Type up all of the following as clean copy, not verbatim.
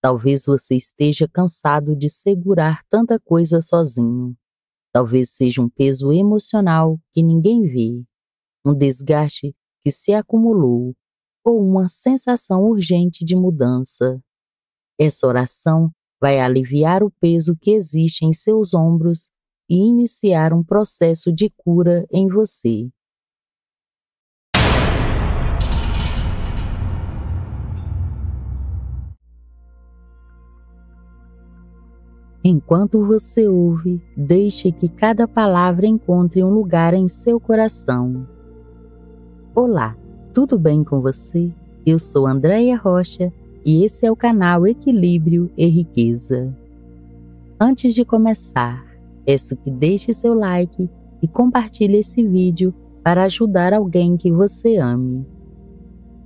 Talvez você esteja cansado de segurar tanta coisa sozinho. Talvez seja um peso emocional que ninguém vê, um desgaste que se acumulou ou uma sensação urgente de mudança. Essa oração vai aliviar o peso que existe em seus ombros e iniciar um processo de cura em você. Enquanto você ouve, deixe que cada palavra encontre um lugar em seu coração. Olá, tudo bem com você? Eu sou Andréia Rocha e esse é o canal Equilíbrio e Riqueza. Antes de começar, peço que deixe seu like e compartilhe esse vídeo para ajudar alguém que você ame.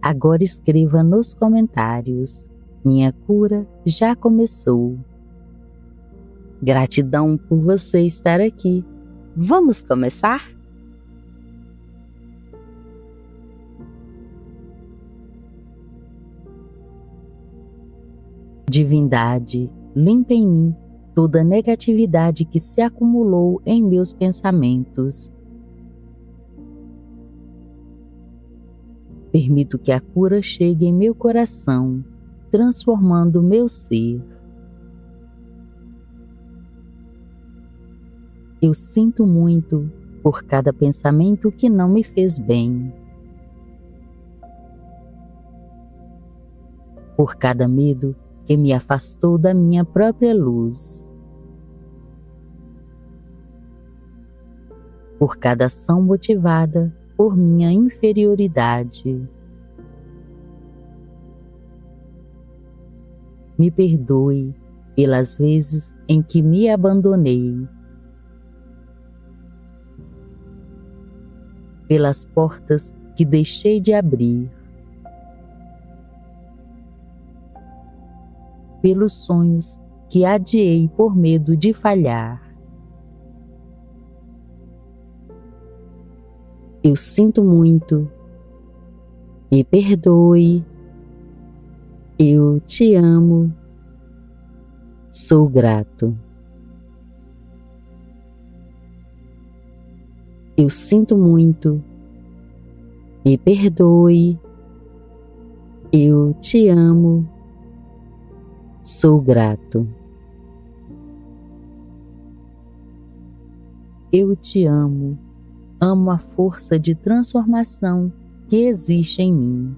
Agora escreva nos comentários: minha cura já começou. Gratidão por você estar aqui. Vamos começar? Divindade, limpa em mim toda negatividade que se acumulou em meus pensamentos. Permito que a cura chegue em meu coração, transformando meu ser. Eu sinto muito por cada pensamento que não me fez bem, por cada medo que me afastou da minha própria luz, por cada ação motivada por minha inferioridade. Me perdoe pelas vezes em que me abandonei, pelas portas que deixei de abrir, pelos sonhos que adiei por medo de falhar. Eu sinto muito. Me perdoe. Eu te amo. Sou grato. Eu sinto muito. Me perdoe. Eu te amo. Sou grato. Eu te amo. Amo a força de transformação que existe em mim.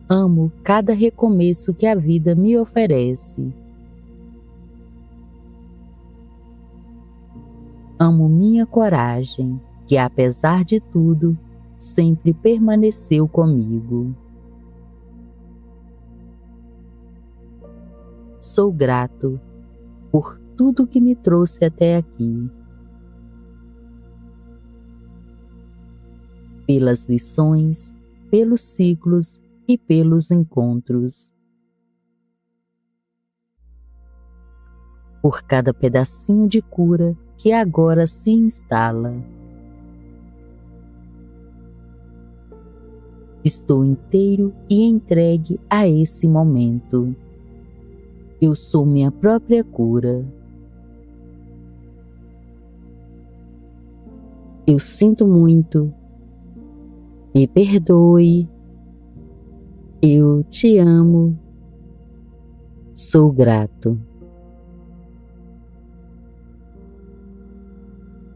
Amo cada recomeço que a vida me oferece. Amo minha coragem, que apesar de tudo, sempre permaneceu comigo. Sou grato por tudo que me trouxe até aqui, pelas lições, pelos ciclos e pelos encontros, por cada pedacinho de cura que agora se instala. Estou inteiro e entregue a esse momento. Eu sou minha própria cura. Eu sinto muito. Me perdoe. Eu te amo. Sou grato.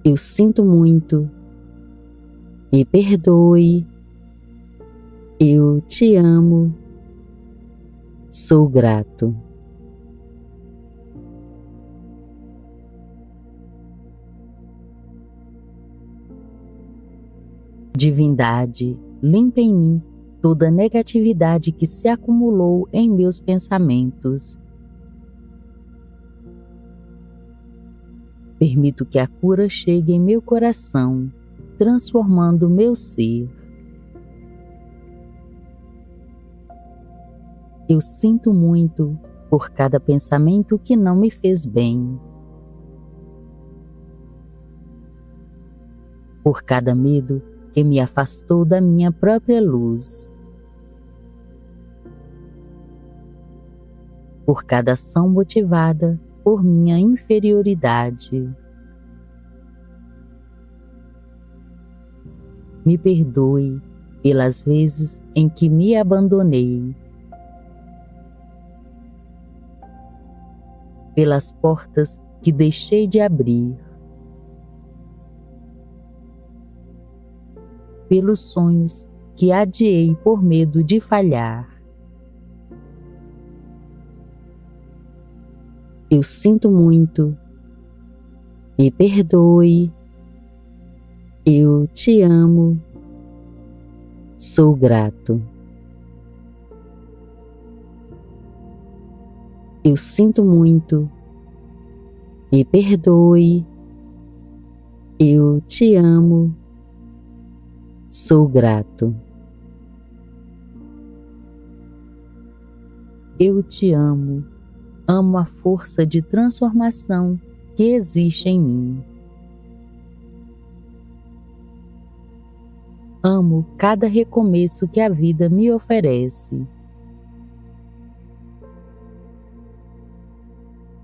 Eu sinto muito. Me perdoe. Eu te amo. Sou grato. Divindade, limpa em mim toda negatividade que se acumulou em meus pensamentos. Permito que a cura chegue em meu coração, transformando meu ser. Eu sinto muito por cada pensamento que não me fez bem, por cada medo que me afastou da minha própria luz, por cada ação motivada por minha inferioridade. Me perdoe pelas vezes em que me abandonei, pelas portas que deixei de abrir, pelos sonhos que adiei por medo de falhar. Eu sinto muito, me perdoe, eu te amo, sou grato. Eu sinto muito, me perdoe, eu te amo, sou grato. Eu te amo, amo a força de transformação que existe em mim. Amo cada recomeço que a vida me oferece.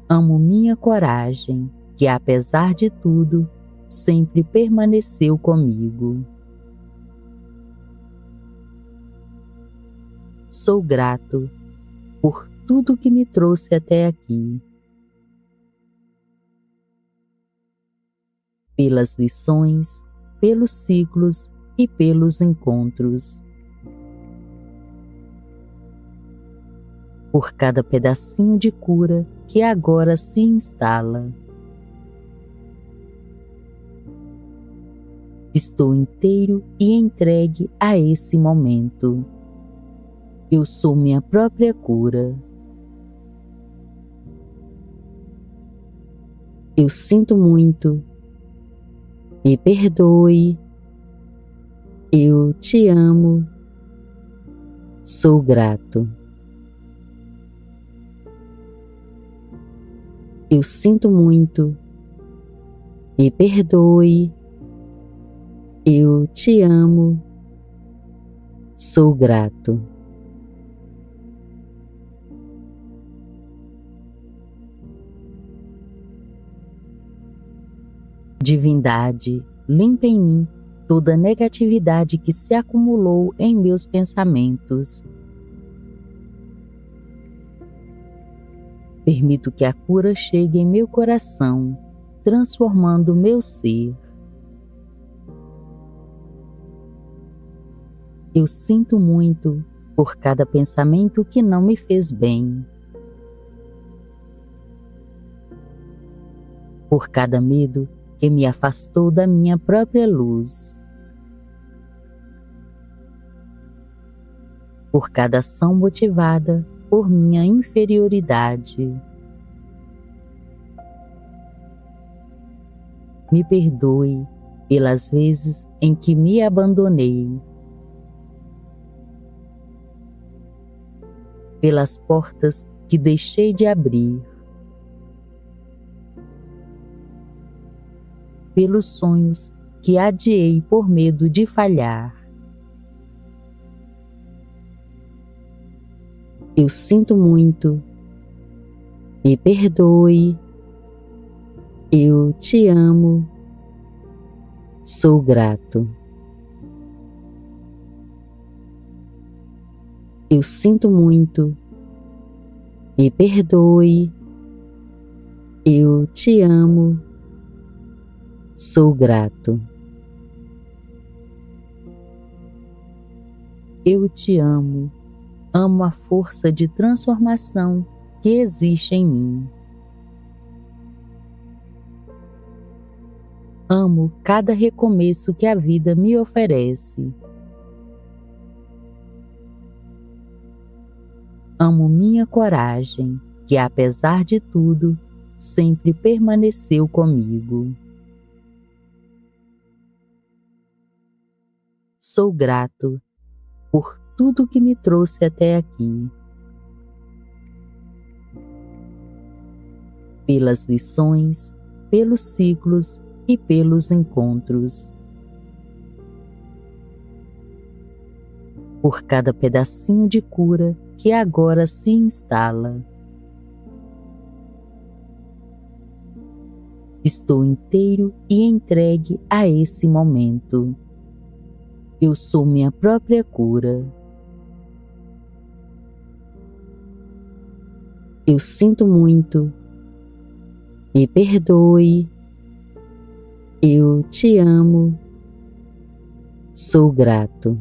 Amo minha coragem, que apesar de tudo, sempre permaneceu comigo. Sou grato por tudo que me trouxe até aqui, pelas lições, pelos ciclos e pelos encontros, por cada pedacinho de cura que agora se instala. Estou inteiro e entregue a esse momento. Eu sou minha própria cura. Eu sinto muito, me perdoe, eu te amo, sou grato. Eu sinto muito, me perdoe, eu te amo, sou grato. Divindade, limpa em mim toda negatividade que se acumulou em meus pensamentos. Permito que a cura chegue em meu coração, transformando meu ser. Eu sinto muito por cada pensamento que não me fez bem, por cada medo que me afastou da minha própria luz, por cada ação motivada por minha inferioridade. Me perdoe pelas vezes em que me abandonei, pelas portas que deixei de abrir, pelos sonhos que adiei por medo de falhar. Eu sinto muito, me perdoe, eu te amo, sou grato. Eu sinto muito, me perdoe, eu te amo, sou grato. Eu te amo, amo a força de transformação que existe em mim. Amo cada recomeço que a vida me oferece. Amo minha coragem, que apesar de tudo, sempre permaneceu comigo. Sou grato por tudo que me trouxe até aqui, pelas lições, pelos ciclos e pelos encontros, por cada pedacinho de cura que agora se instala. Estou inteiro e entregue a esse momento. Eu sou minha própria cura. Eu sinto muito. Me perdoe. Eu te amo. Sou grato.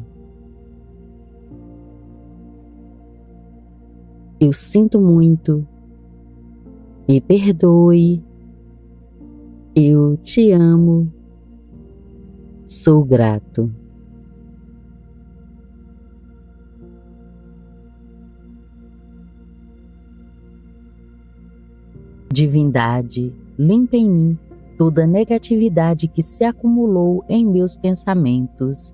Eu sinto muito. Me perdoe. Eu te amo. Sou grato. Divindade, limpa em mim toda negatividade que se acumulou em meus pensamentos.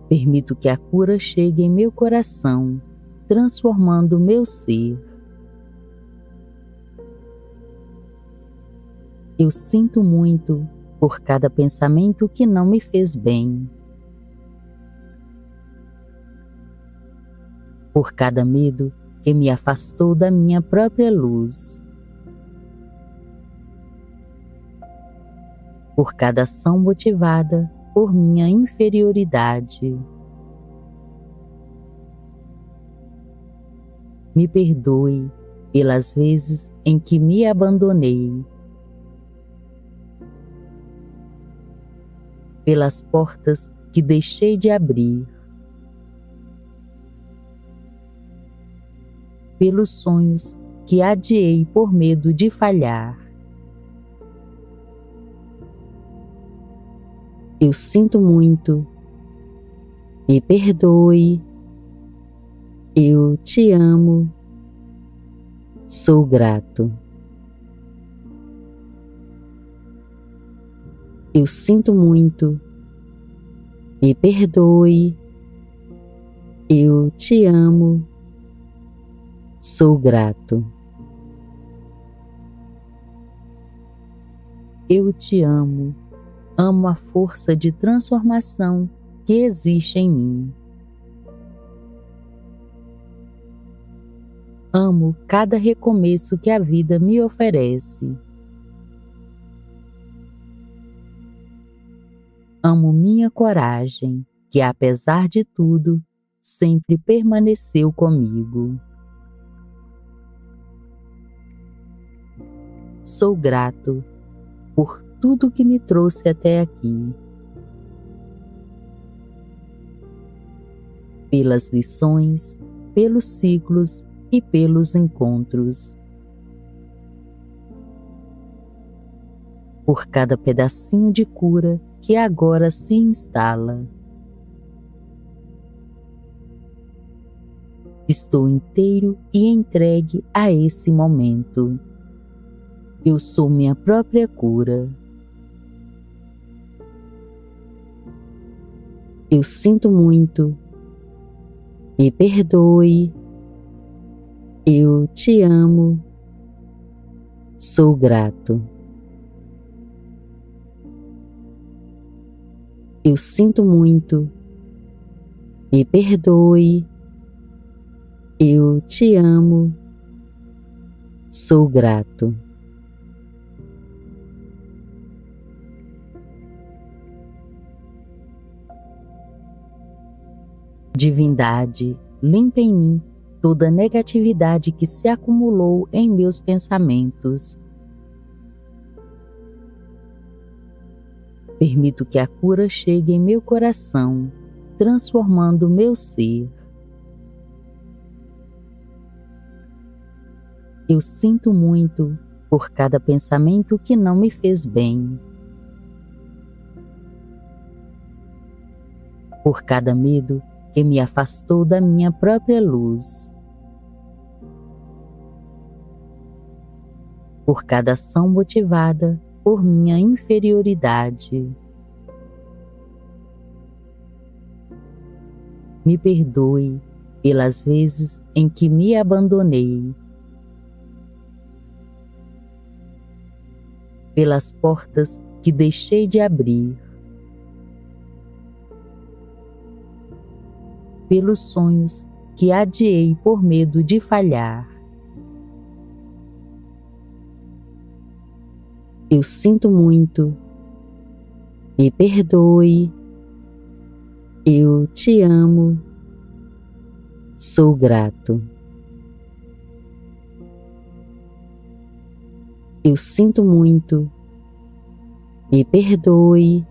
Permito que a cura chegue em meu coração, transformando meu ser. Eu sinto muito por cada pensamento que não me fez bem, por cada medo que me afastou da minha própria luz, por cada ação motivada por minha inferioridade. Me perdoe pelas vezes em que me abandonei, pelas portas que deixei de abrir, pelos sonhos que adiei por medo de falhar. Eu sinto muito. Me perdoe. Eu te amo. Sou grato. Eu sinto muito. Me perdoe. Eu te amo. Sou grato. Eu te amo. Amo a força de transformação que existe em mim. Amo cada recomeço que a vida me oferece. Amo minha coragem, que apesar de tudo, sempre permaneceu comigo. Sou grato por tudo que me trouxe até aqui, pelas lições, pelos ciclos e pelos encontros, por cada pedacinho de cura que agora se instala. Estou inteiro e entregue a esse momento. Eu sou minha própria cura. Eu sinto muito. Me perdoe. Eu te amo. Sou grato. Eu sinto muito. Me perdoe. Eu te amo. Sou grato. Divindade, limpa em mim toda negatividade que se acumulou em meus pensamentos. Permito que a cura chegue em meu coração, transformando meu ser. Eu sinto muito por cada pensamento que não me fez bem, por cada medo que me afastou da minha própria luz, por cada ação motivada por minha inferioridade. Me perdoe pelas vezes em que me abandonei, pelas portas que deixei de abrir, pelos sonhos que adiei por medo de falhar. Eu sinto muito. Me perdoe. Eu te amo. Sou grato. Eu sinto muito. Me perdoe.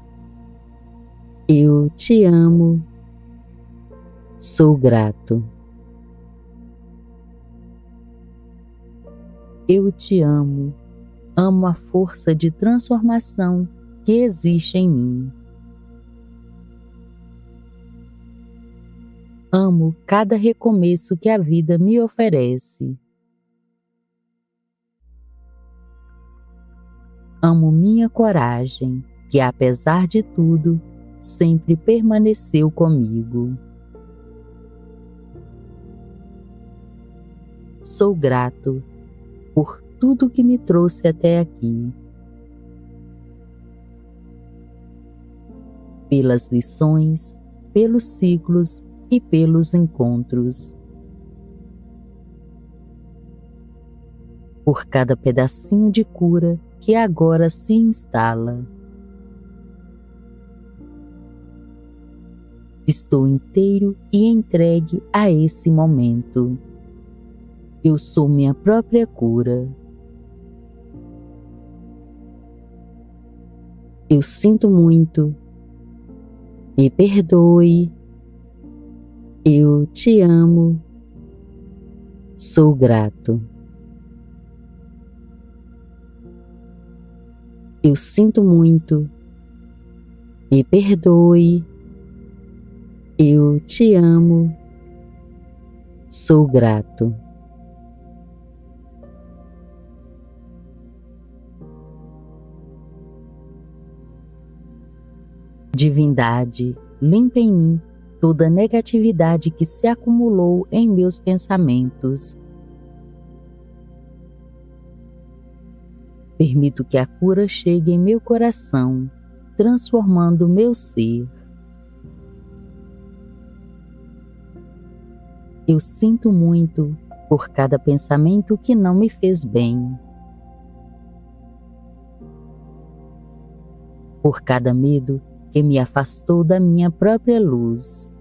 Eu te amo. Sou grato. Eu te amo. Amo a força de transformação que existe em mim. Amo cada recomeço que a vida me oferece. Amo minha coragem, que apesar de tudo, sempre permaneceu comigo. Sou grato por tudo que me trouxe até aqui, pelas lições, pelos ciclos e pelos encontros, por cada pedacinho de cura que agora se instala. Estou inteiro e entregue a esse momento. Eu sou minha própria cura. Eu sinto muito. Me perdoe. Eu te amo. Sou grato. Eu sinto muito. Me perdoe. Eu te amo. Sou grato. Divindade, limpa em mim toda negatividade que se acumulou em meus pensamentos. Permito que a cura chegue em meu coração, transformando meu ser. Eu sinto muito por cada pensamento que não me fez bem, por cada medo que me afastou da minha própria luz,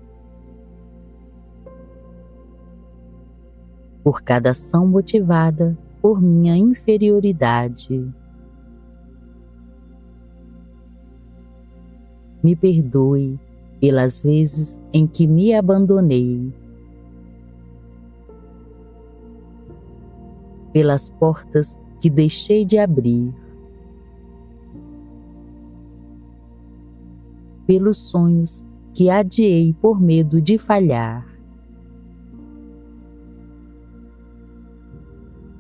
por cada ação motivada por minha inferioridade. Me perdoe pelas vezes em que me abandonei, pelas portas que deixei de abrir, pelos sonhos que adiei por medo de falhar.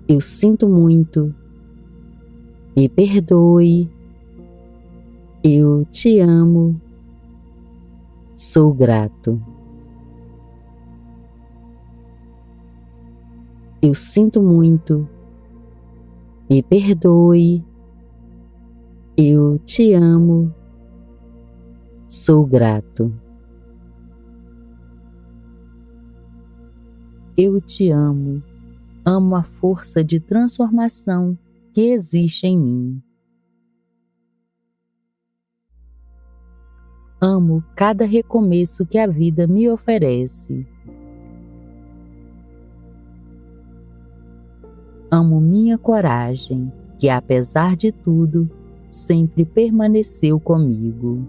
Eu sinto muito. Me perdoe. Eu te amo. Sou grato. Eu sinto muito. Me perdoe. Eu te amo. Sou grato. Eu te amo. Amo a força de transformação que existe em mim. Amo cada recomeço que a vida me oferece. Amo minha coragem, que apesar de tudo, sempre permaneceu comigo.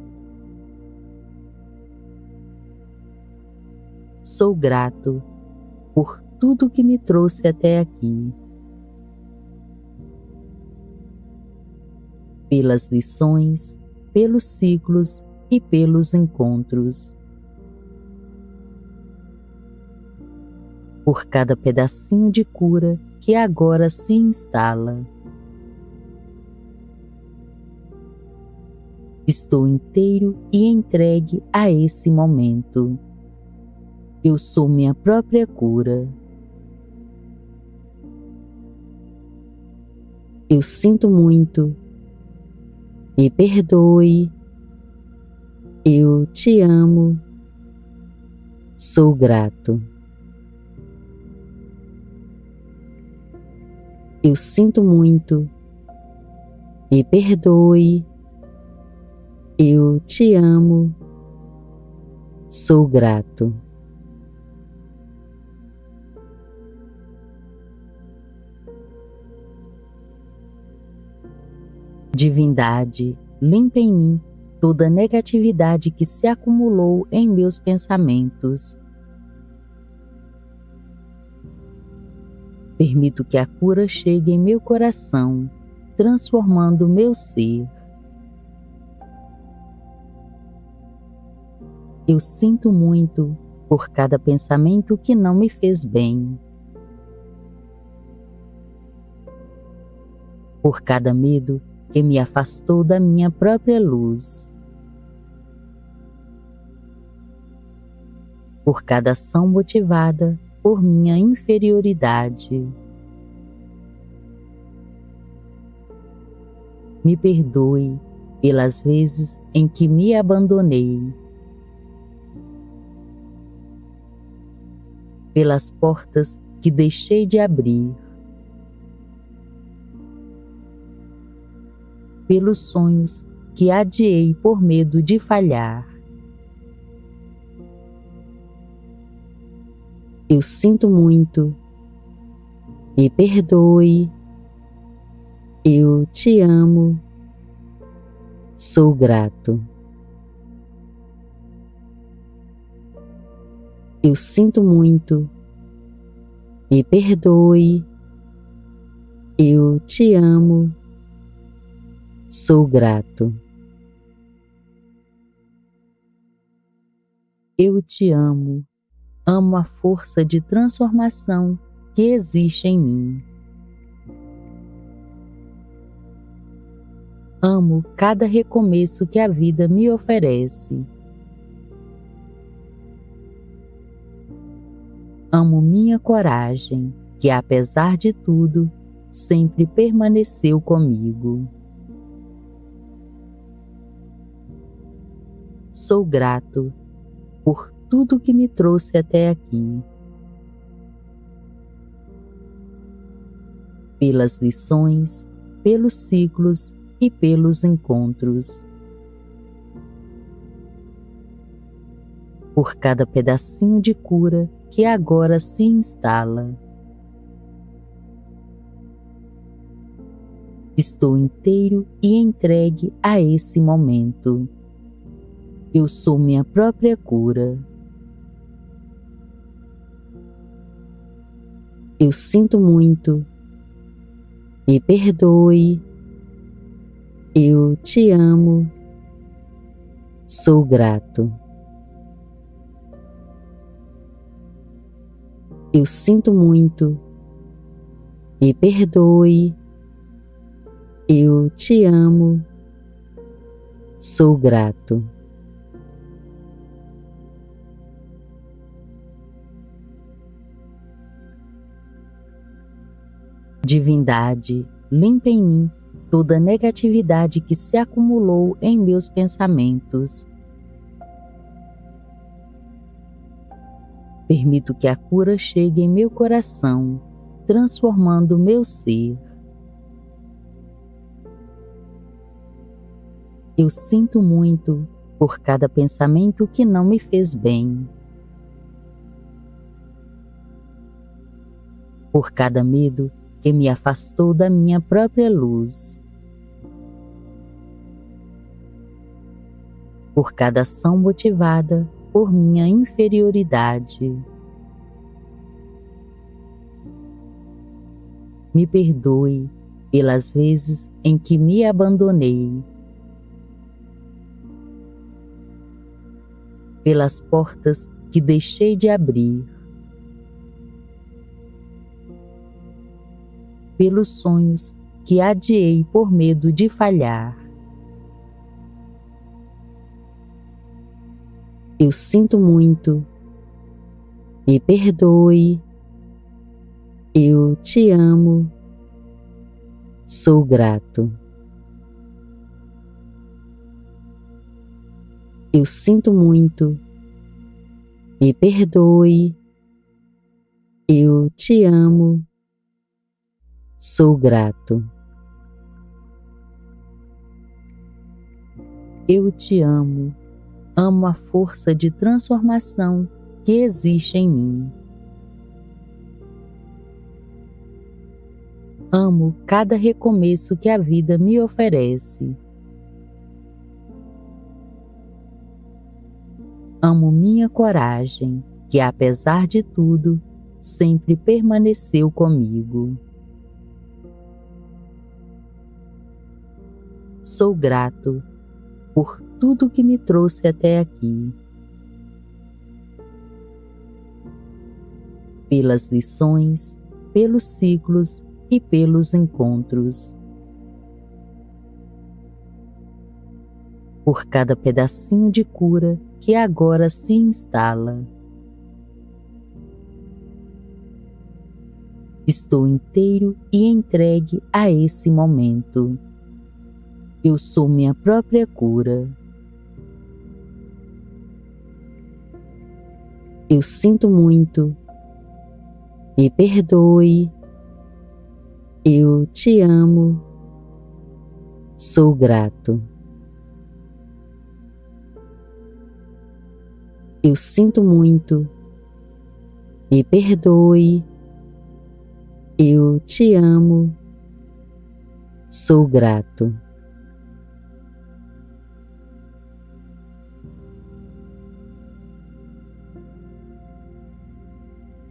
Sou grato por tudo que me trouxe até aqui, pelas lições, pelos ciclos e pelos encontros, por cada pedacinho de cura que agora se instala. Estou inteiro e entregue a esse momento. Eu sou minha própria cura. Eu sinto muito. Me perdoe. Eu te amo. Sou grato. Eu sinto muito. me perdoe, eu te amo, sou grato. Divindade, limpa em mim toda negatividade que se acumulou em meus pensamentos. Permito que a cura chegue em meu coração, transformando meu ser. Eu sinto muito por cada pensamento que não me fez bem, por cada medo que me afastou da minha própria luz, por cada ação motivada por minha inferioridade. Me perdoe pelas vezes em que me abandonei, pelas portas que deixei de abrir, pelos sonhos que adiei por medo de falhar. Eu sinto muito, me perdoe, eu te amo, sou grato. Eu sinto muito, me perdoe, eu te amo, sou grato. Eu te amo, amo a força de transformação que existe em mim. Amo cada recomeço que a vida me oferece. Amo minha coragem, que apesar de tudo, sempre permaneceu comigo. Sou grato por tudo que me trouxe até aqui, pelas lições, pelos ciclos e pelos encontros, por cada pedacinho de cura que agora se instala. Estou inteiro e entregue a esse momento. Eu sou minha própria cura. Eu sinto muito, me perdoe, eu te amo, sou grato. Eu sinto muito, me perdoe, eu te amo, sou grato. Divindade, limpa em mim toda negatividade que se acumulou em meus pensamentos. Permito que a cura chegue em meu coração, transformando meu ser. Eu sinto muito por cada pensamento que não me fez bem, por cada medo que me afastou da minha própria luz, por cada ação motivada por minha inferioridade. Me perdoe pelas vezes em que me abandonei, pelas portas que deixei de abrir, pelos sonhos que adiei por medo de falhar. Eu sinto muito, me perdoe, eu te amo, sou grato. Eu sinto muito, me perdoe, eu te amo, sou grato. Eu te amo, amo a força de transformação que existe em mim. Amo cada recomeço que a vida me oferece. Amo minha coragem, que apesar de tudo, sempre permaneceu comigo. Sou grato por tudo que me trouxe até aqui, pelas lições, pelos ciclos e pelos encontros, por cada pedacinho de cura que agora se instala. Estou inteiro e entregue a esse momento. Eu sou minha própria cura. Eu sinto muito. Me perdoe. Eu te amo. Sou grato. Eu sinto muito. Me perdoe. Eu te amo. Sou grato.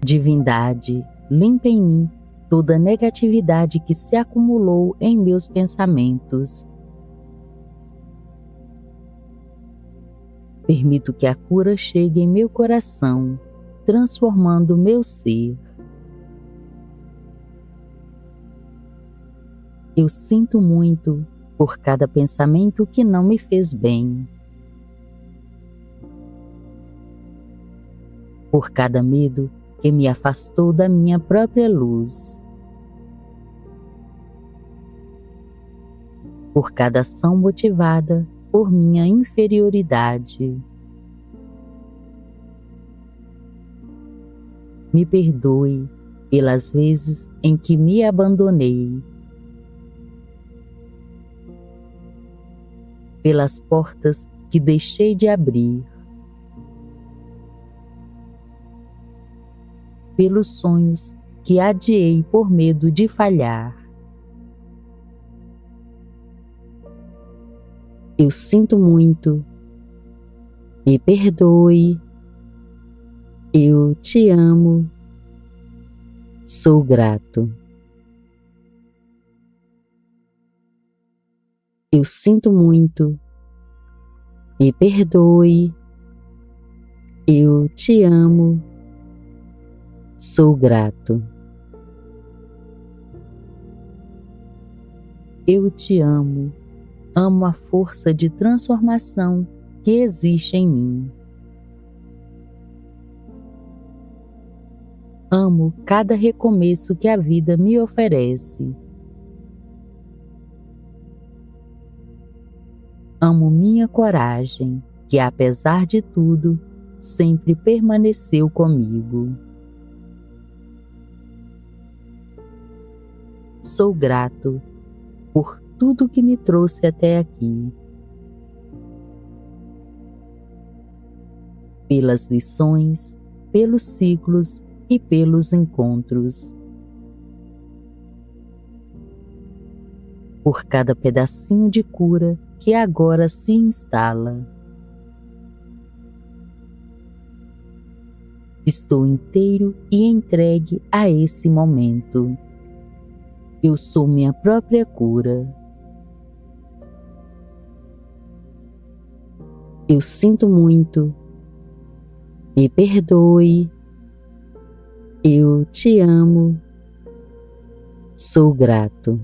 Divindade, limpa em mim toda negatividade que se acumulou em meus pensamentos. Permito que a cura chegue em meu coração, transformando meu ser. Eu sinto muito por cada pensamento que não me fez bem, por cada medo que me afastou da minha própria luz, por cada ação motivada por minha inferioridade. Me perdoe pelas vezes em que me abandonei, pelas portas que deixei de abrir, pelos sonhos que adiei por medo de falhar. Eu sinto muito. Me perdoe. Eu te amo. Sou grato. Eu sinto muito. Me perdoe. Eu te amo. Sou grato. Eu te amo. Amo a força de transformação que existe em mim. Amo cada recomeço que a vida me oferece. Amo minha coragem, que apesar de tudo, sempre permaneceu comigo. Sou grato por tudo que me trouxe até aqui, pelas lições, pelos ciclos e pelos encontros, por cada pedacinho de cura que agora se instala. Estou inteiro e entregue a esse momento. Eu sou minha própria cura. Eu sinto muito. Me perdoe. Eu te amo. Sou grato.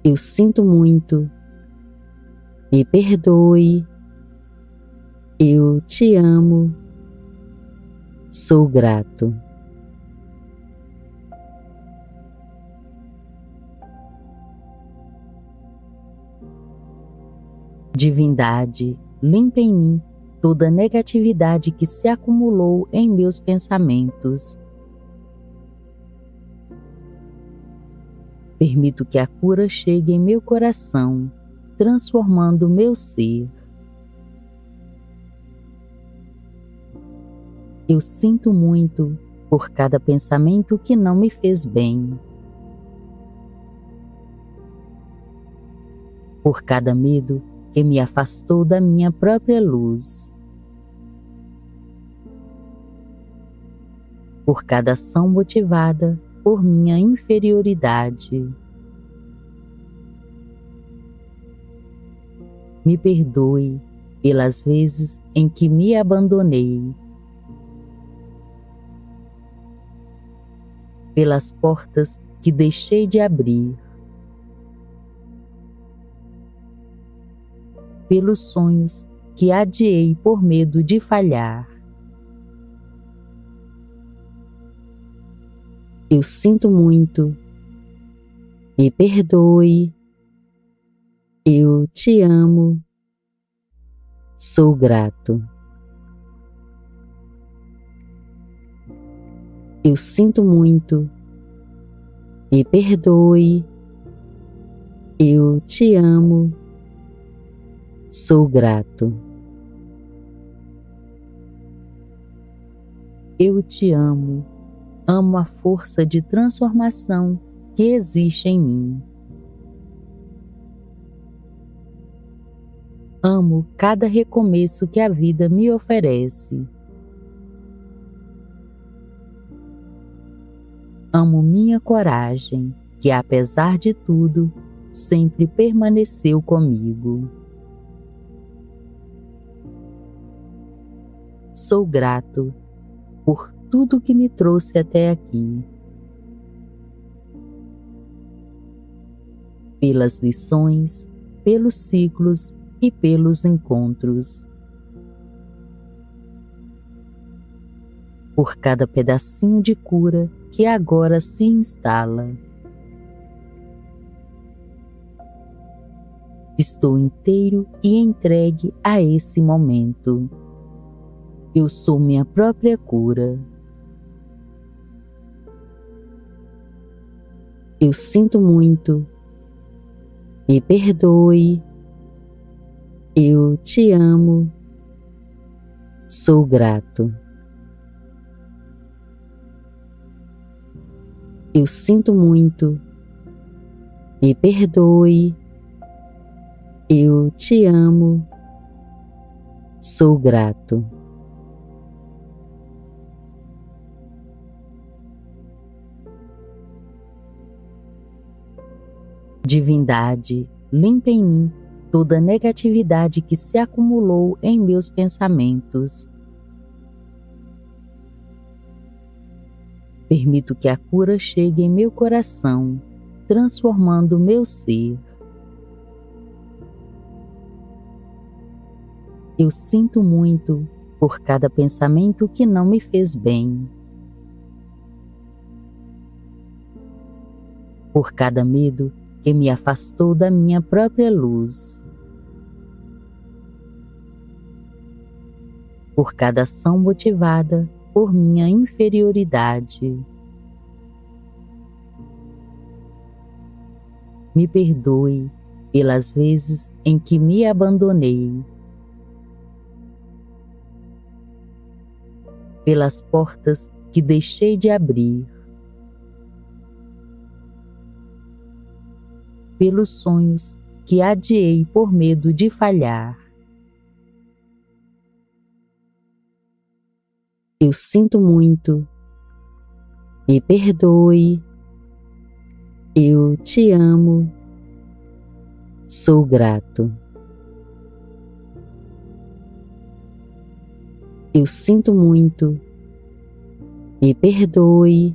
Eu sinto muito. Me perdoe. Eu te amo. Sou grato. Divindade, limpa em mim toda negatividade que se acumulou em meus pensamentos. Permito que a cura chegue em meu coração, transformando meu ser. Eu sinto muito por cada pensamento que não me fez bem, por cada medo que me afastou da minha própria luz, por cada ação motivada por minha inferioridade. Me perdoe pelas vezes em que me abandonei, pelas portas que deixei de abrir, pelos sonhos que adiei por medo de falhar. Eu sinto muito, me perdoe, eu te amo, sou grato. Eu sinto muito, me perdoe, eu te amo, sou grato. Eu te amo, amo a força de transformação que existe em mim. Amo cada recomeço que a vida me oferece. Amo minha coragem, que apesar de tudo, sempre permaneceu comigo. Sou grato por tudo que me trouxe até aqui, pelas lições, pelos ciclos e pelos encontros, por cada pedacinho de cura que agora se instala. Estou inteiro e entregue a esse momento. Eu sou minha própria cura. Eu sinto muito, me perdoe, eu te amo, sou grato. Eu sinto muito, me perdoe, eu te amo, sou grato. Divindade, limpa em mim toda negatividade que se acumulou em meus pensamentos. Permito que a cura chegue em meu coração, transformando meu ser. Eu sinto muito por cada pensamento que não me fez bem, por cada medo que me afastou da minha própria luz, por cada ação motivada por minha inferioridade. Me perdoe pelas vezes em que me abandonei, pelas portas que deixei de abrir, pelos sonhos que adiei por medo de falhar. Eu sinto muito, me perdoe, eu te amo, sou grato. Eu sinto muito, me perdoe,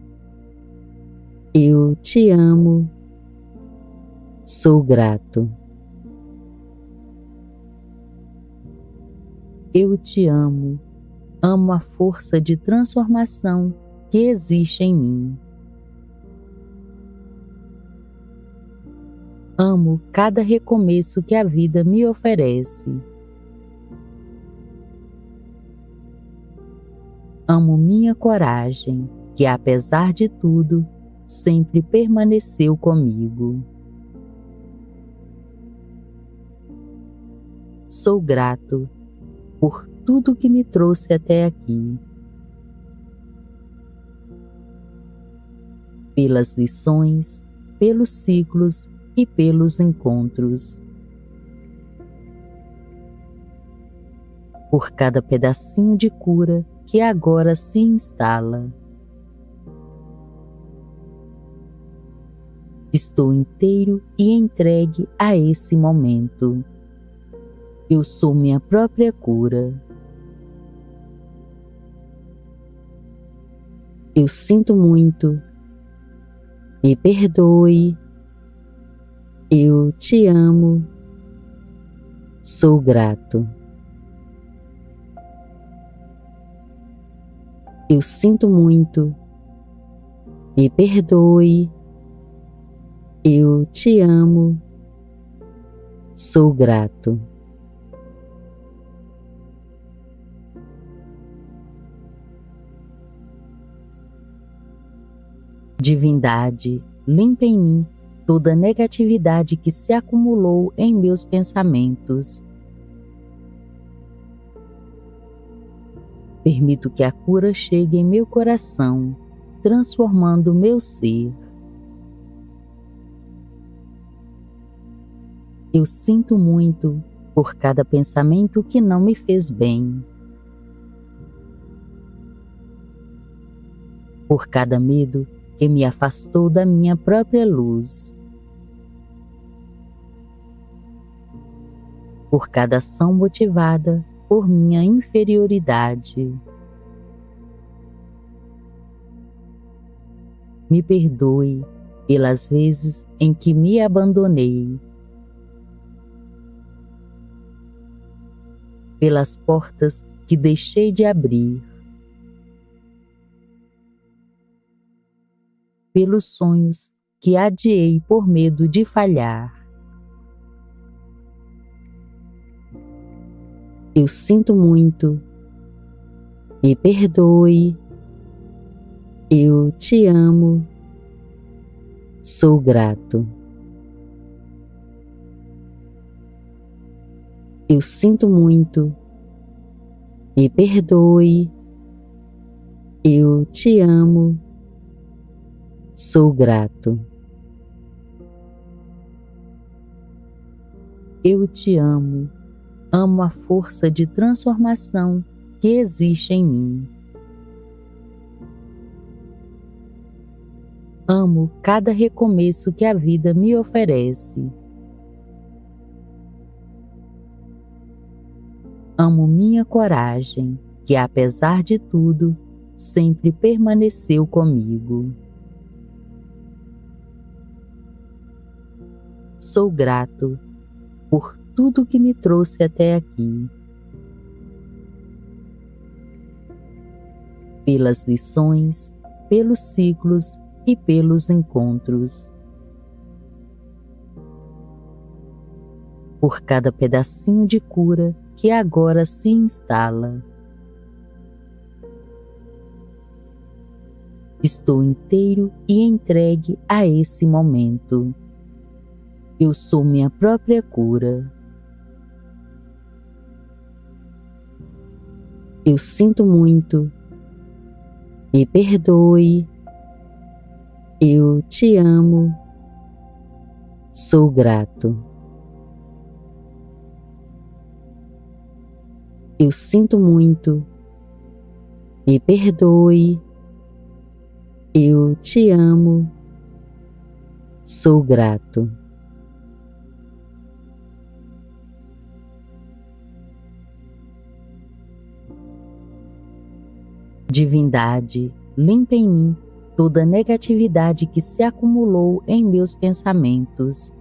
eu te amo, sou grato. Eu te amo, amo a força de transformação que existe em mim. Amo cada recomeço que a vida me oferece. Amo minha coragem, que apesar de tudo, sempre permaneceu comigo. Sou grato por tudo que me trouxe até aqui, pelas lições, pelos ciclos e pelos encontros, por cada pedacinho de cura que agora se instala. Estou inteiro e entregue a esse momento. Eu sou minha própria cura. Eu sinto muito. Me perdoe. Eu te amo. Sou grato. Eu sinto muito. Me perdoe. Eu te amo. Sou grato. Divindade, limpa em mim toda negatividade que se acumulou em meus pensamentos. Permito que a cura chegue em meu coração, transformando meu ser. Eu sinto muito por cada pensamento que não me fez bem, por cada medo que me afastou da minha própria luz, por cada ação motivada por minha inferioridade. Me perdoe pelas vezes em que me abandonei, pelas portas que deixei de abrir, pelos sonhos que adiei por medo de falhar. Eu sinto muito. Me perdoe. Eu te amo. Sou grato. Eu sinto muito. Me perdoe. Eu te amo. Sou grato. Eu te amo. Amo a força de transformação que existe em mim. Amo cada recomeço que a vida me oferece. Amo minha coragem, que apesar de tudo, sempre permaneceu comigo. Sou grato por tudo que me trouxe até aqui, pelas lições, pelos ciclos e pelos encontros, por cada pedacinho de cura que agora se instala. Estou inteiro e entregue a esse momento. Eu sou minha própria cura. Eu sinto muito. Me perdoe. Eu te amo. Sou grato. Eu sinto muito. Me perdoe. Eu te amo. Sou grato. Divindade, limpa em mim toda negatividade que se acumulou em meus pensamentos.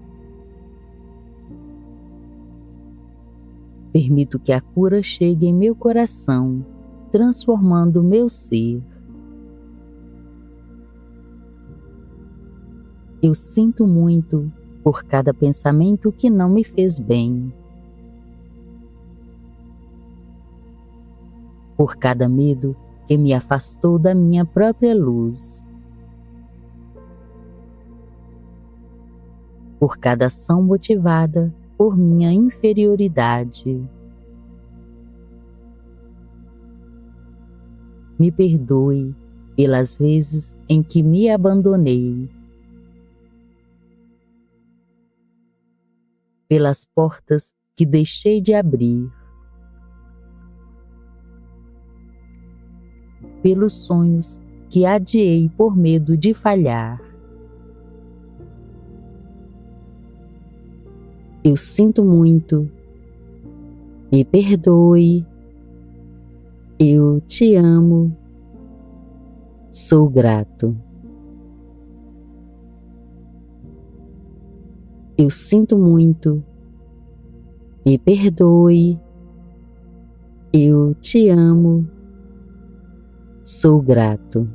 Permito que a cura chegue em meu coração, transformando meu ser. Eu sinto muito por cada pensamento que não me fez bem, por cada medo que me afastou da minha própria luz, por cada ação motivada por minha inferioridade. Me perdoe pelas vezes em que me abandonei, pelas portas que deixei de abrir, pelos sonhos que adiei por medo de falhar. Eu sinto muito, me perdoe, eu te amo, sou grato. Eu sinto muito, me perdoe, eu te amo, sou grato.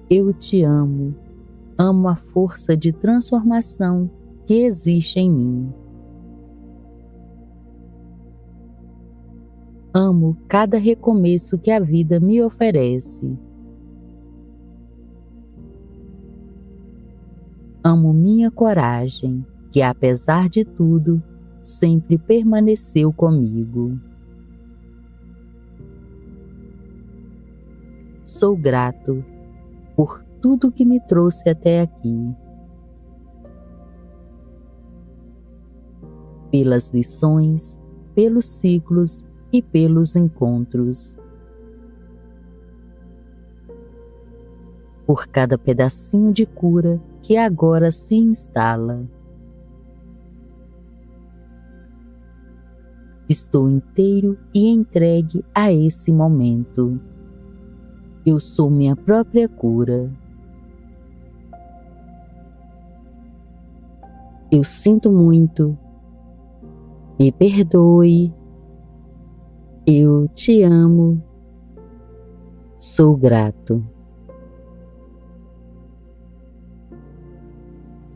Eu te amo, amo a força de transformação que existe em mim. Amo cada recomeço que a vida me oferece. Amo minha coragem, que apesar de tudo, sempre permaneceu comigo. Sou grato por tudo que me trouxe até aqui, pelas lições, pelos ciclos e pelos encontros, por cada pedacinho de cura que agora se instala. Estou inteiro e entregue a esse momento. Eu sou minha própria cura. Eu sinto muito, me perdoe, eu te amo, sou grato.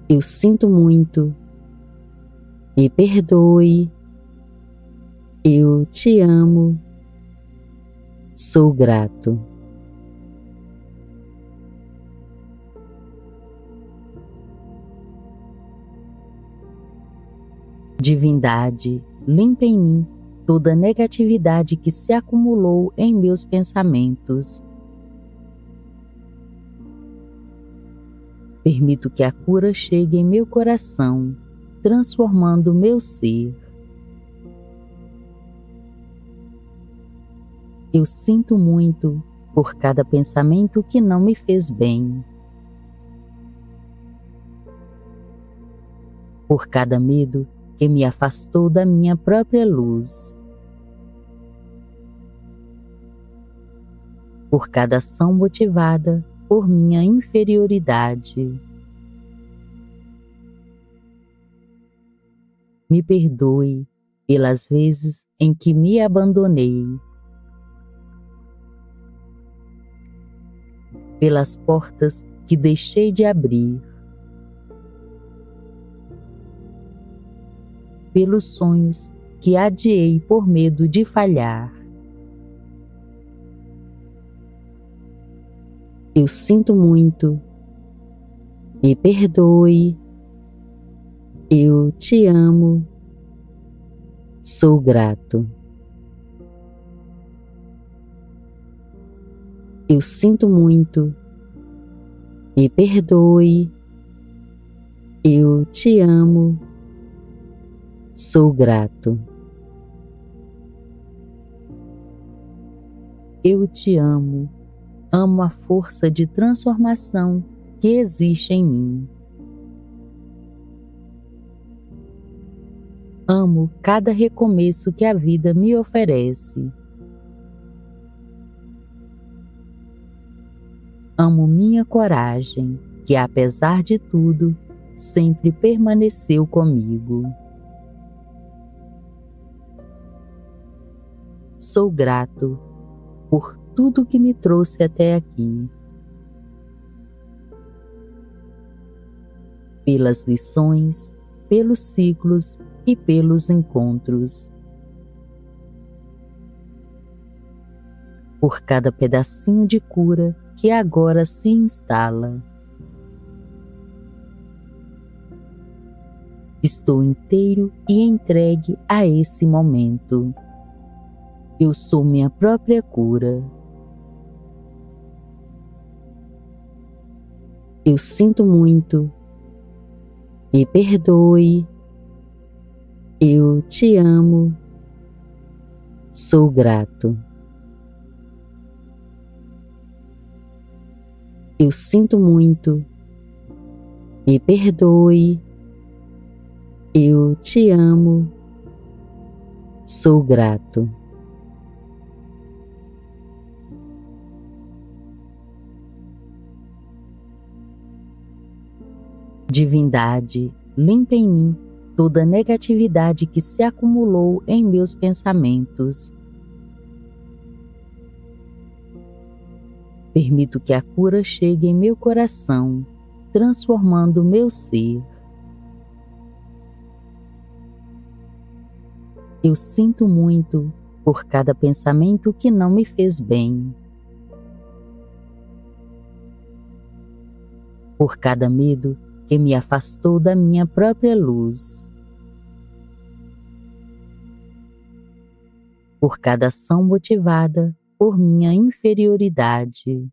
Eu sinto muito, me perdoe, eu te amo, sou grato. Divindade, limpa em mim toda negatividade que se acumulou em meus pensamentos. Permito que a cura chegue em meu coração, transformando meu ser. Eu sinto muito por cada pensamento que não me fez bem, por cada medo que me afastou da minha própria luz, por cada ação motivada por minha inferioridade. Me perdoe pelas vezes em que me abandonei, pelas portas que deixei de abrir, pelos sonhos que adiei por medo de falhar. Eu sinto muito, me perdoe, eu te amo, sou grato. Eu sinto muito, me perdoe, eu te amo, sou grato. Eu te amo, amo a força de transformação que existe em mim. Amo cada recomeço que a vida me oferece. Amo minha coragem, que apesar de tudo, sempre permaneceu comigo. Sou grato por tudo que me trouxe até aqui, pelas lições, pelos ciclos e pelos encontros, por cada pedacinho de cura que agora se instala. Estou inteiro e entregue a esse momento. Eu sou minha própria cura. Eu sinto muito. Me perdoe. Eu te amo. Sou grato. Eu sinto muito. Me perdoe. Eu te amo. Sou grato. Divindade, limpa em mim toda negatividade que se acumulou em meus pensamentos. Permito que a cura chegue em meu coração, transformando meu ser. Eu sinto muito por cada pensamento que não me fez bem. Por cada medo que me afastou da minha própria luz. Por cada ação motivada por minha inferioridade.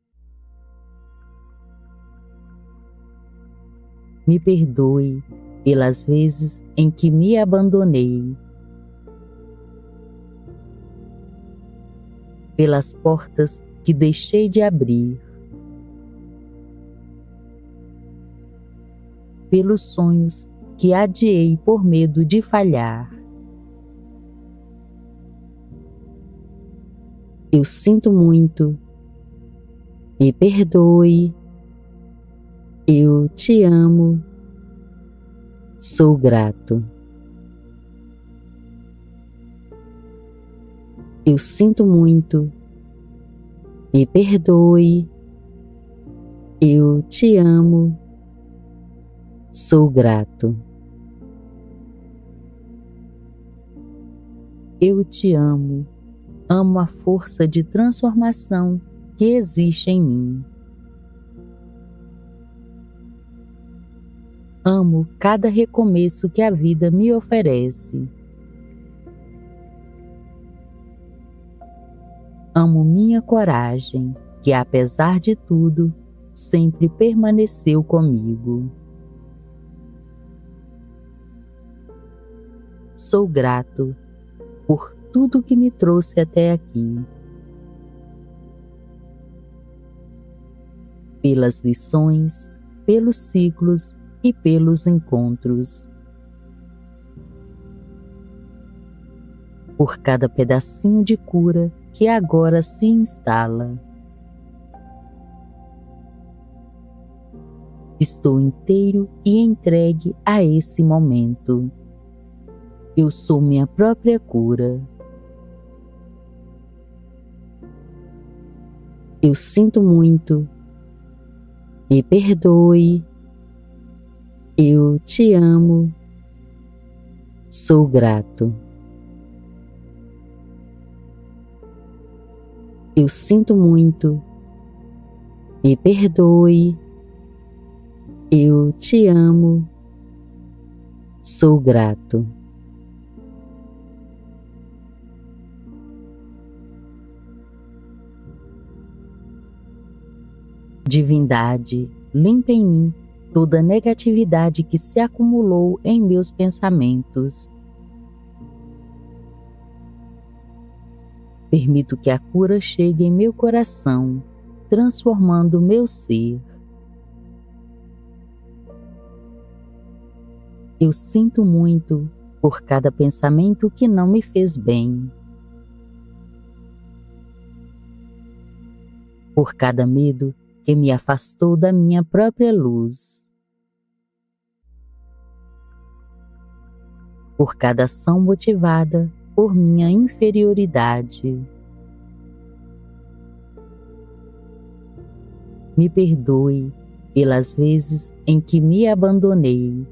Me perdoe pelas vezes em que me abandonei. Pelas portas que deixei de abrir. Pelos sonhos que adiei por medo de falhar. Eu sinto muito. Me perdoe. Eu te amo. Sou grato. Eu sinto muito. Me perdoe. Eu te amo. Sou grato. Eu te amo. Amo a força de transformação que existe em mim. Amo cada recomeço que a vida me oferece. Amo minha coragem, que apesar de tudo, sempre permaneceu comigo. Sou grato por tudo que me trouxe até aqui. Pelas lições, pelos ciclos e pelos encontros. Por cada pedacinho de cura que agora se instala. Estou inteiro e entregue a esse momento. Eu sou minha própria cura. Eu sinto muito. Me perdoe. Eu te amo. Sou grato. Eu sinto muito. Me perdoe. Eu te amo. Sou grato. Divindade, limpa em mim toda negatividade que se acumulou em meus pensamentos. Permito que a cura chegue em meu coração, transformando meu ser. Eu sinto muito por cada pensamento que não me fez bem. Por cada medo que me afastou da minha própria luz. Por cada ação motivada por minha inferioridade. Me perdoe pelas vezes em que me abandonei.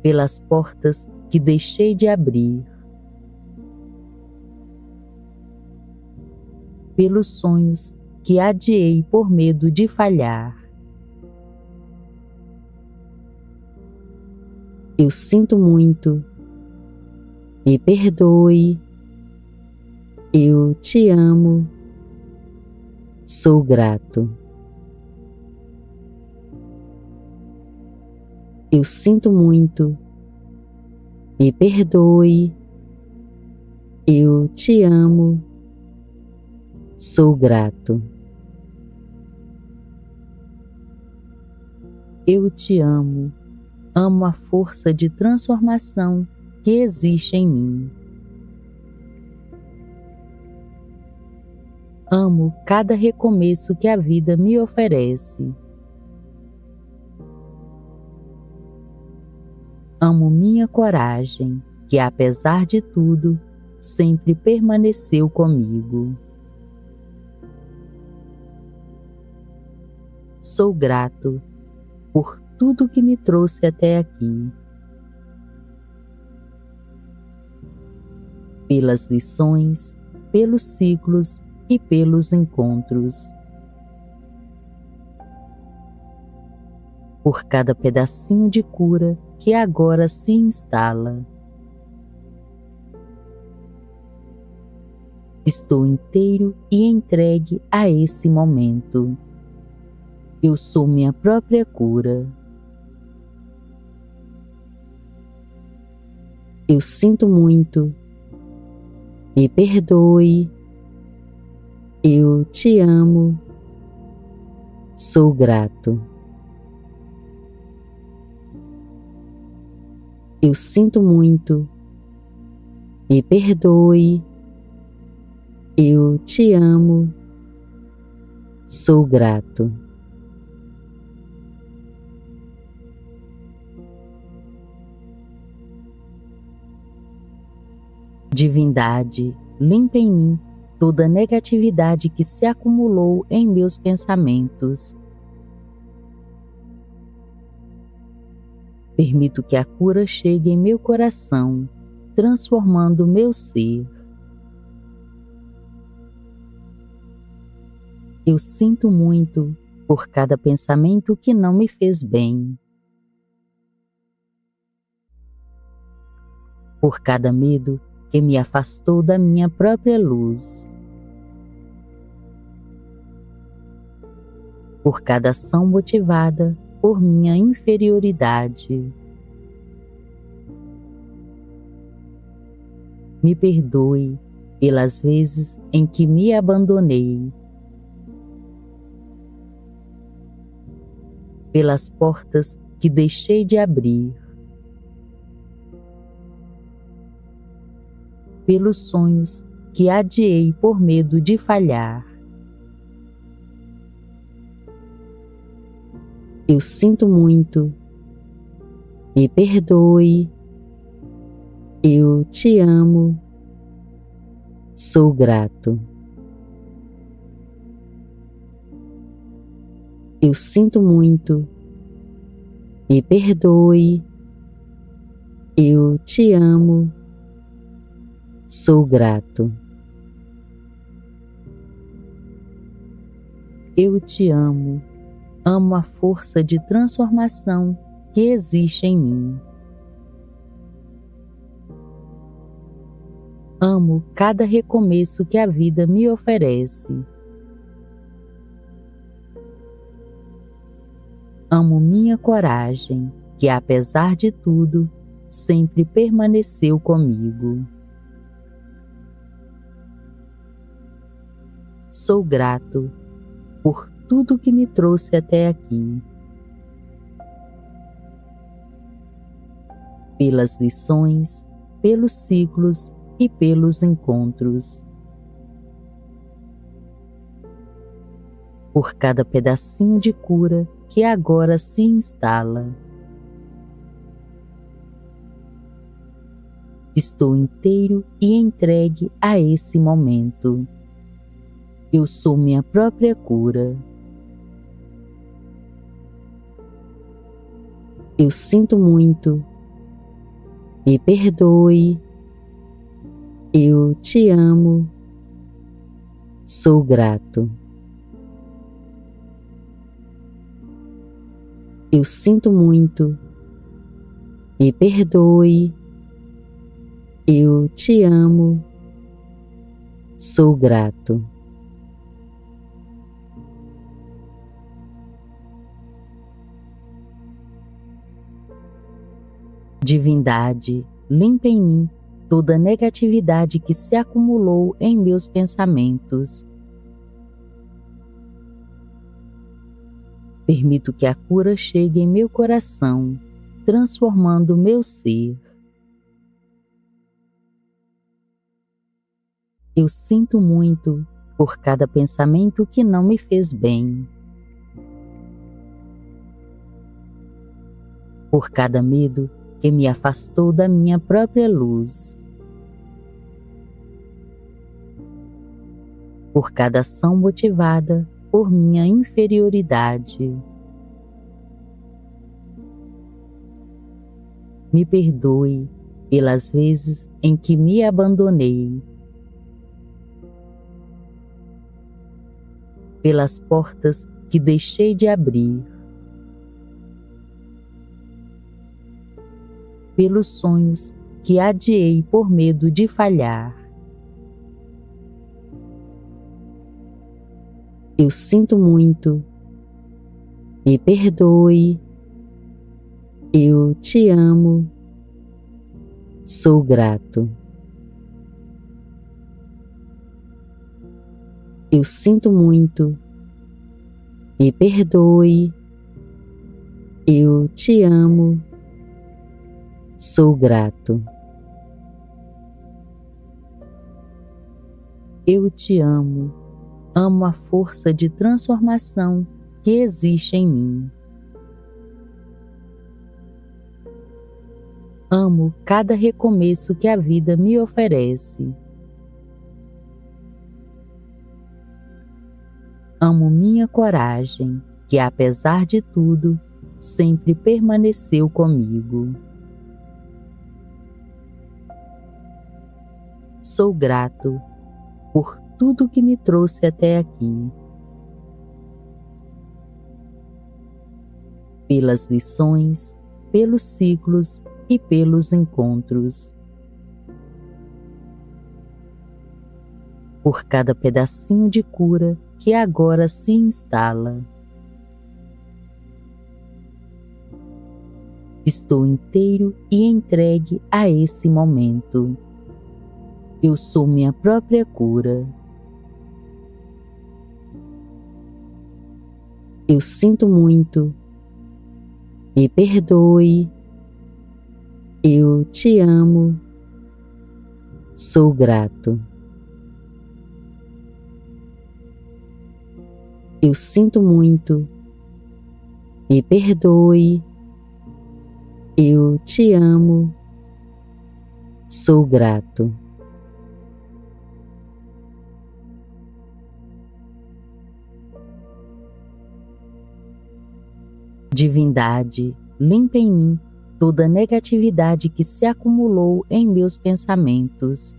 Pelas portas que deixei de abrir. Pelos sonhos que adiei por medo de falhar. Eu sinto muito. Me perdoe. Eu te amo. Sou grato. Eu sinto muito. Me perdoe. Eu te amo. Sou grato. Eu te amo. Amo a força de transformação que existe em mim. Amo cada recomeço que a vida me oferece. Amo minha coragem, que apesar de tudo, sempre permaneceu comigo. Sou grato por tudo que me trouxe até aqui, pelas lições, pelos ciclos e pelos encontros, por cada pedacinho de cura que agora se instala. Estou inteiro e entregue a esse momento. Eu sou minha própria cura. Eu sinto muito. Me perdoe. Eu te amo. Sou grato. Eu sinto muito. Me perdoe. Eu te amo. Sou grato. Divindade, limpa em mim toda negatividade que se acumulou em meus pensamentos. Permito que a cura chegue em meu coração, transformando meu ser. Eu sinto muito por cada pensamento que não me fez bem, por cada medo que me afastou da minha própria luz, por cada ação motivada por minha inferioridade. Me perdoe pelas vezes em que me abandonei, pelas portas que deixei de abrir, pelos sonhos que adiei por medo de falhar. Eu sinto muito. Me perdoe. Eu te amo. Sou grato. Eu sinto muito. Me perdoe. Eu te amo. Sou grato. Eu te amo. Amo a força de transformação que existe em mim. Amo cada recomeço que a vida me oferece. Amo minha coragem, que apesar de tudo, sempre permaneceu comigo. Sou grato por tudo que me trouxe até aqui, pelas lições, pelos ciclos e pelos encontros, por cada pedacinho de cura que agora se instala. Estou inteiro e entregue a esse momento. Eu sou minha própria cura. Eu sinto muito. Me perdoe. Eu te amo. Sou grato. Eu sinto muito. me perdoe, eu te amo, sou grato. Divindade, limpa em mim toda negatividade que se acumulou em meus pensamentos. Permito que a cura chegue em meu coração, transformando meu ser. Eu sinto muito por cada pensamento que não me fez bem, por cada medo que me afastou da minha própria luz, por cada ação motivada por minha inferioridade. Me perdoe pelas vezes em que me abandonei, pelas portas que deixei de abrir, pelos sonhos que adiei por medo de falhar. Eu sinto muito, me perdoe, eu te amo, sou grato. Eu sinto muito, me perdoe, eu te amo, sou grato. Eu te amo, amo a força de transformação que existe em mim. Amo cada recomeço que a vida me oferece. Amo minha coragem, que apesar de tudo, sempre permaneceu comigo. Sou grato por tudo que me trouxe até aqui, pelas lições, pelos ciclos e pelos encontros, por cada pedacinho de cura que agora se instala. Estou inteiro e entregue a esse momento. Eu sou minha própria cura. Eu sinto muito, me perdoe, eu te amo, sou grato. Eu sinto muito, me perdoe, eu te amo, sou grato. Divindade, limpa em mim toda negatividade que se acumulou em meus pensamentos.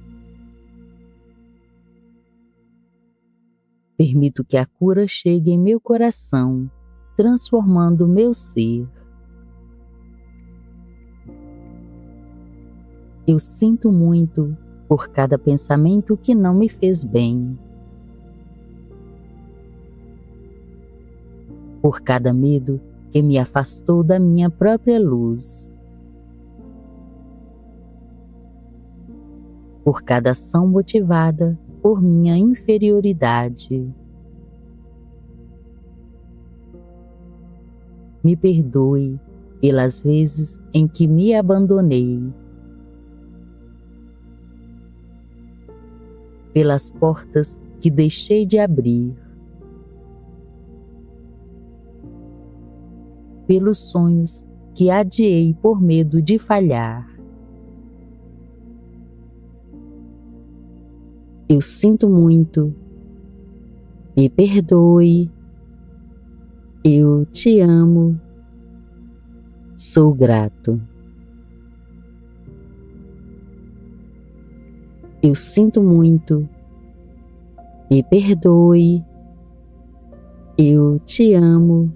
Permito que a cura chegue em meu coração, transformando meu ser. Eu sinto muito por cada pensamento que não me fez bem, por cada medo que me afastou da minha própria luz, por cada ação motivada por minha inferioridade. Me perdoe pelas vezes em que me abandonei, pelas portas que deixei de abrir, pelos sonhos que adiei por medo de falhar. Eu sinto muito, me perdoe, eu te amo, sou grato. Eu sinto muito, me perdoe, eu te amo,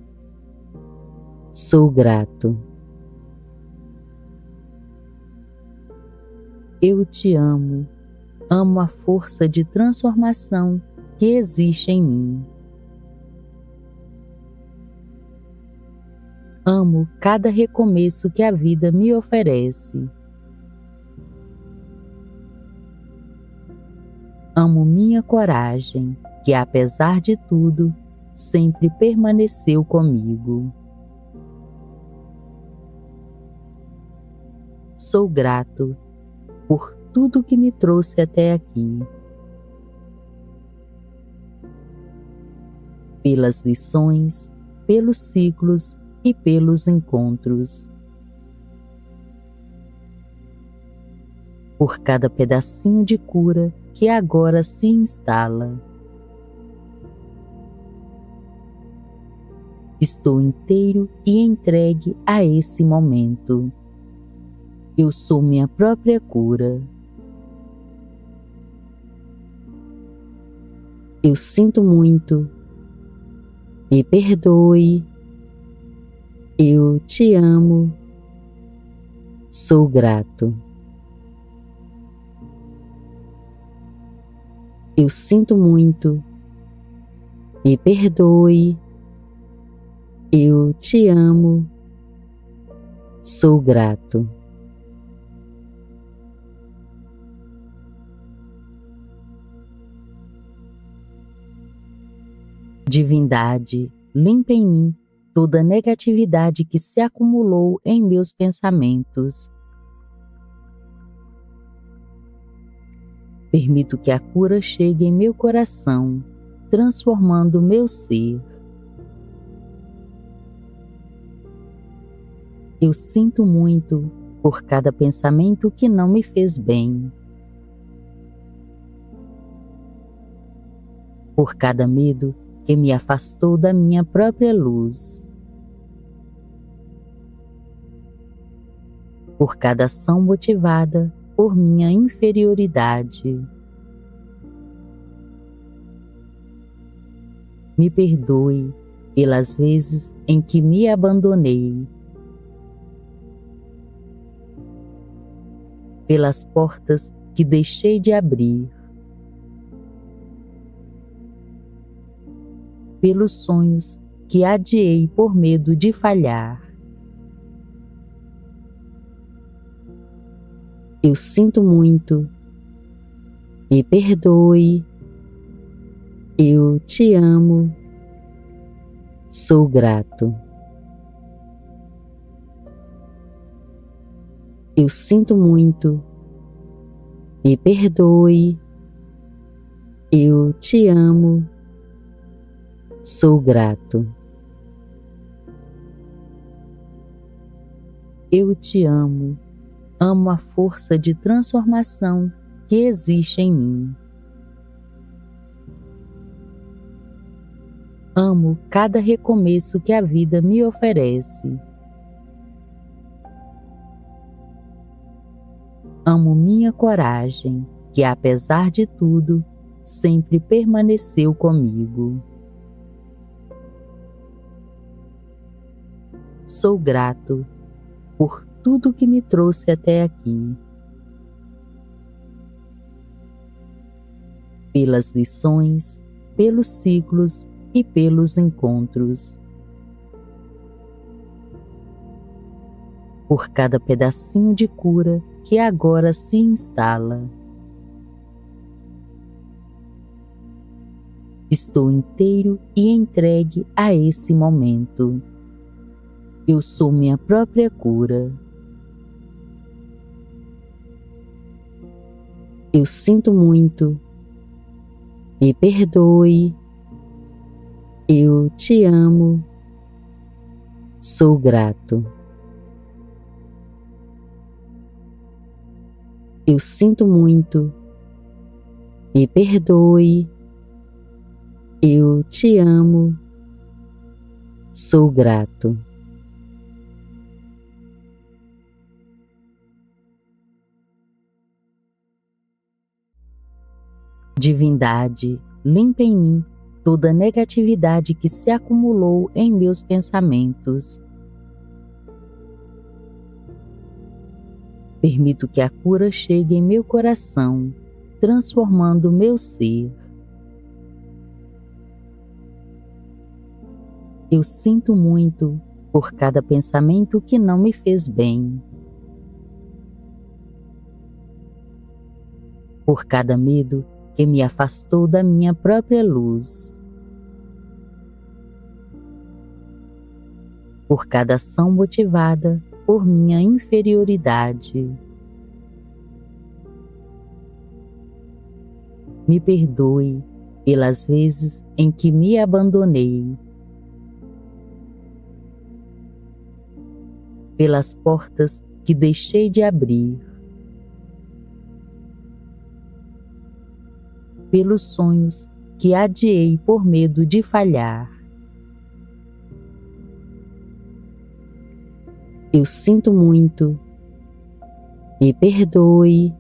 sou grato. Eu te amo, amo a força de transformação que existe em mim. Amo cada recomeço que a vida me oferece. Amo minha coragem, que apesar de tudo, sempre permaneceu comigo. Sou grato por tudo que me trouxe até aqui, pelas lições, pelos ciclos e pelos encontros, por cada pedacinho de cura que agora se instala. Estou inteiro e entregue a esse momento. Eu sou minha própria cura. Eu sinto muito. Me perdoe. Eu te amo. Sou grato. Eu sinto muito. Me perdoe. Eu te amo. Sou grato. Divindade, limpa em mim toda negatividade que se acumulou em meus pensamentos. Permito que a cura chegue em meu coração, transformando meu ser. Eu sinto muito por cada pensamento que não me fez bem, por cada medo que me afastou da minha própria luz, por cada ação motivada por minha inferioridade. Me perdoe pelas vezes em que me abandonei, pelas portas que deixei de abrir, pelos sonhos que adiei por medo de falhar. Eu sinto muito. Me perdoe. Eu te amo. Sou grato. Eu sinto muito. Me perdoe. Eu te amo. Sou grato. Eu te amo. Amo a força de transformação que existe em mim. Amo cada recomeço que a vida me oferece. Amo minha coragem, que apesar de tudo, sempre permaneceu comigo. Sou grato por tudo que me trouxe até aqui, pelas lições, pelos ciclos e pelos encontros, por cada pedacinho de cura que agora se instala. Estou inteiro e entregue a esse momento. Eu sou minha própria cura. Eu sinto muito. Me perdoe. Eu te amo. Sou grato. Eu sinto muito. Me perdoe. Eu te amo. Sou grato. Divindade, limpa em mim toda negatividade que se acumulou em meus pensamentos. Permito que a cura chegue em meu coração, transformando meu ser. Eu sinto muito por cada pensamento que não me fez bem, por cada medo que me afastou da minha própria luz, por cada ação motivada por minha inferioridade. Me perdoe pelas vezes em que me abandonei, pelas portas que deixei de abrir, pelos sonhos que adiei por medo de falhar. Eu sinto muito. Me perdoe.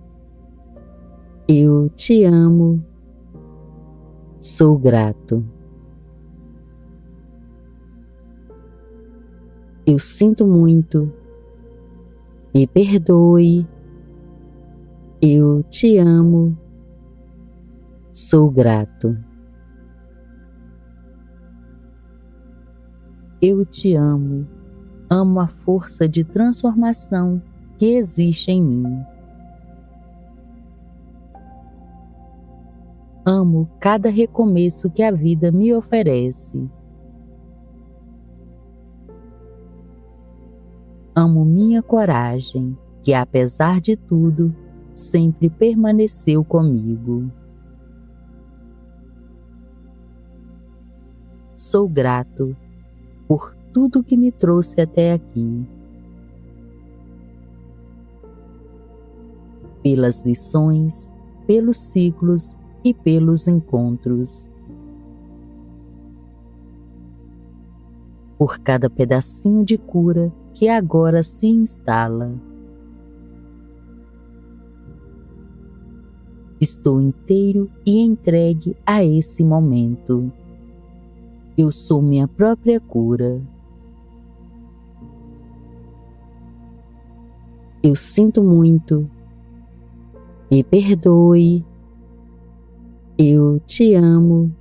Eu te amo. Sou grato. Eu sinto muito. Me perdoe. Eu te amo. Sou grato. Eu te amo. Amo a força de transformação que existe em mim. Amo cada recomeço que a vida me oferece. Amo minha coragem, que apesar de tudo, sempre permaneceu comigo. Sou grato por tudo que me trouxe até aqui, pelas lições, pelos ciclos e pelos encontros, por cada pedacinho de cura que agora se instala. Estou inteiro e entregue a esse momento. Eu sou minha própria cura. Eu sinto muito. Me perdoe. Eu te amo.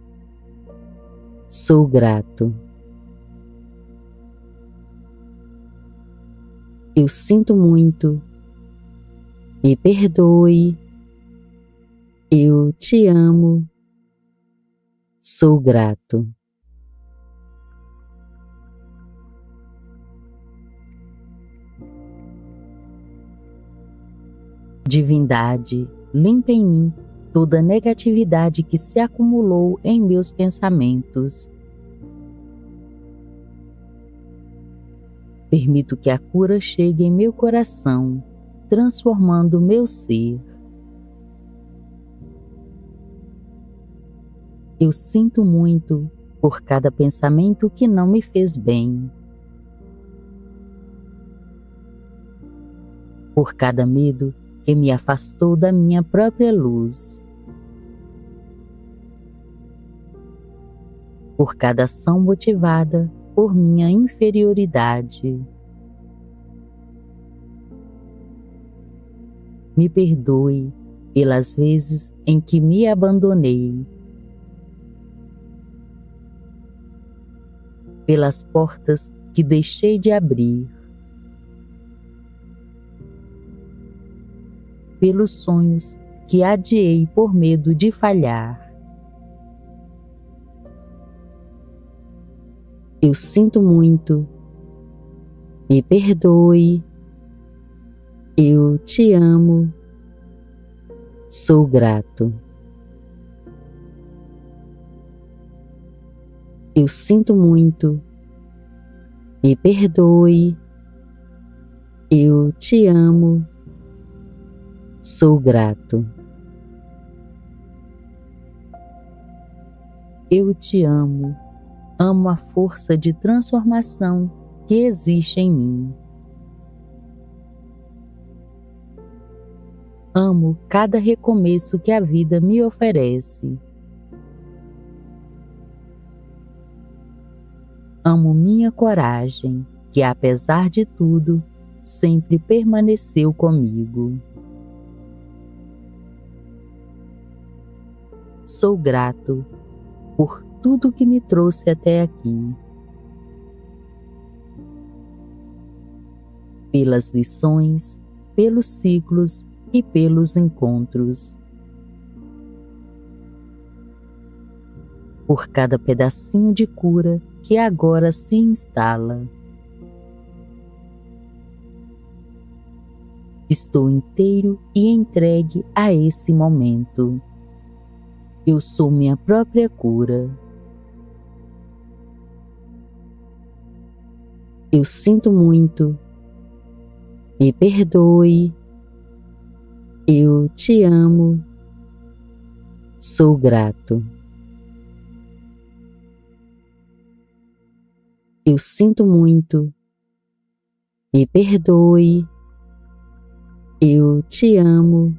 Sou grato. Eu sinto muito. Me perdoe. Eu te amo. Sou grato. Divindade, limpa em mim toda negatividade que se acumulou em meus pensamentos. Permito que a cura chegue em meu coração, transformando meu ser. Eu sinto muito por cada pensamento que não me fez bem, por cada medo que me afastou da minha própria luz, por cada ação motivada por minha inferioridade. Me perdoe pelas vezes em que me abandonei, pelas portas que deixei de abrir, pelos sonhos que adiei por medo de falhar. Eu sinto muito. Me perdoe. Eu te amo. Sou grato. Eu sinto muito. Me perdoe. Eu te amo. Sou grato. Eu te amo. Amo a força de transformação que existe em mim. Amo cada recomeço que a vida me oferece. Amo minha coragem, que apesar de tudo, sempre permaneceu comigo. Sou grato por tudo que me trouxe até aqui, pelas lições, pelos ciclos e pelos encontros, por cada pedacinho de cura que agora se instala. Estou inteiro e entregue a esse momento. Eu sou minha própria cura. Eu sinto muito. Me perdoe. Eu te amo. Sou grato. Eu sinto muito. Me perdoe. Eu te amo.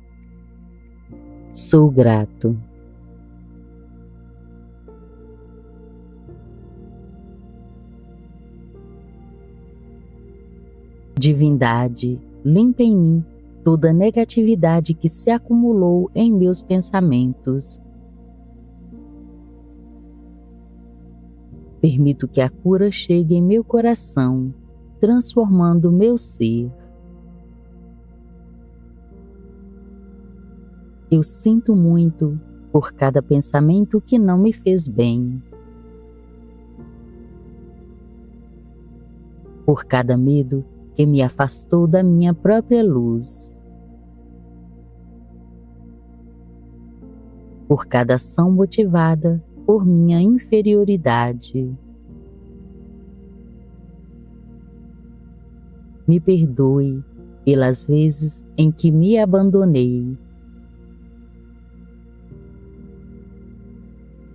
Sou grato. Divindade, limpa em mim toda negatividade que se acumulou em meus pensamentos. Permito que a cura chegue em meu coração, transformando meu ser. Eu sinto muito por cada pensamento que não me fez bem, por cada medo que me afastou da minha própria luz, por cada ação motivada por minha inferioridade. Me perdoe pelas vezes em que me abandonei,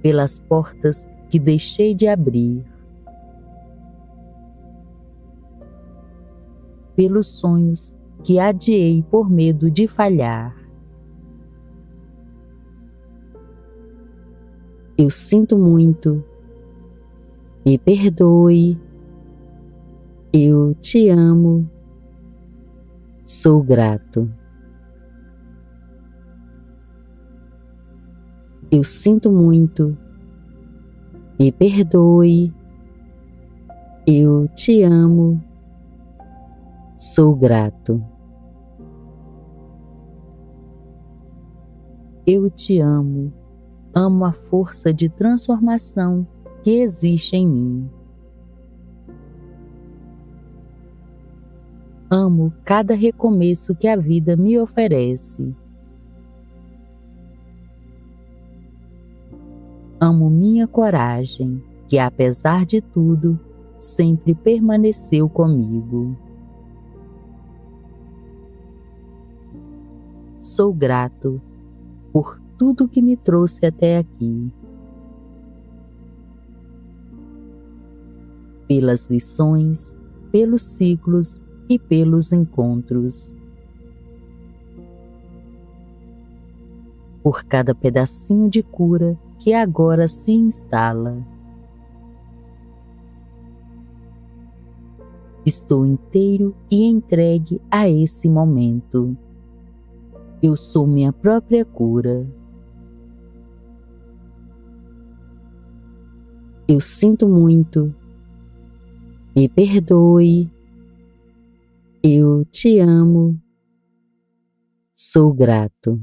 pelas portas que deixei de abrir, pelos sonhos que adiei por medo de falhar. Eu sinto muito. Me perdoe. Eu te amo. Sou grato. Eu sinto muito. Me perdoe. Eu te amo. Sou grato. Eu te amo. Amo a força de transformação que existe em mim. Amo cada recomeço que a vida me oferece. Amo minha coragem, que apesar de tudo, sempre permaneceu comigo. Sou grato por tudo que me trouxe até aqui, pelas lições, pelos ciclos e pelos encontros, por cada pedacinho de cura que agora se instala. Estou inteiro e entregue a esse momento. Eu sou minha própria cura. Eu sinto muito. Me perdoe. Eu te amo. Sou grato.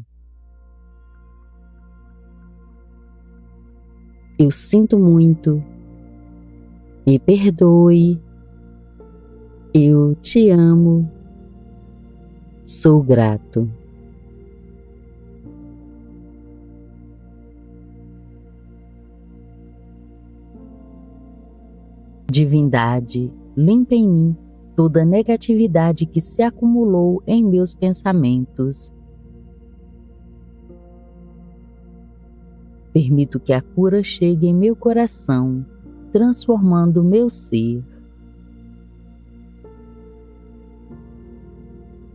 Eu sinto muito. Me perdoe. Eu te amo. Sou grato. Divindade, limpa em mim toda negatividade que se acumulou em meus pensamentos. Permito que a cura chegue em meu coração, transformando meu ser.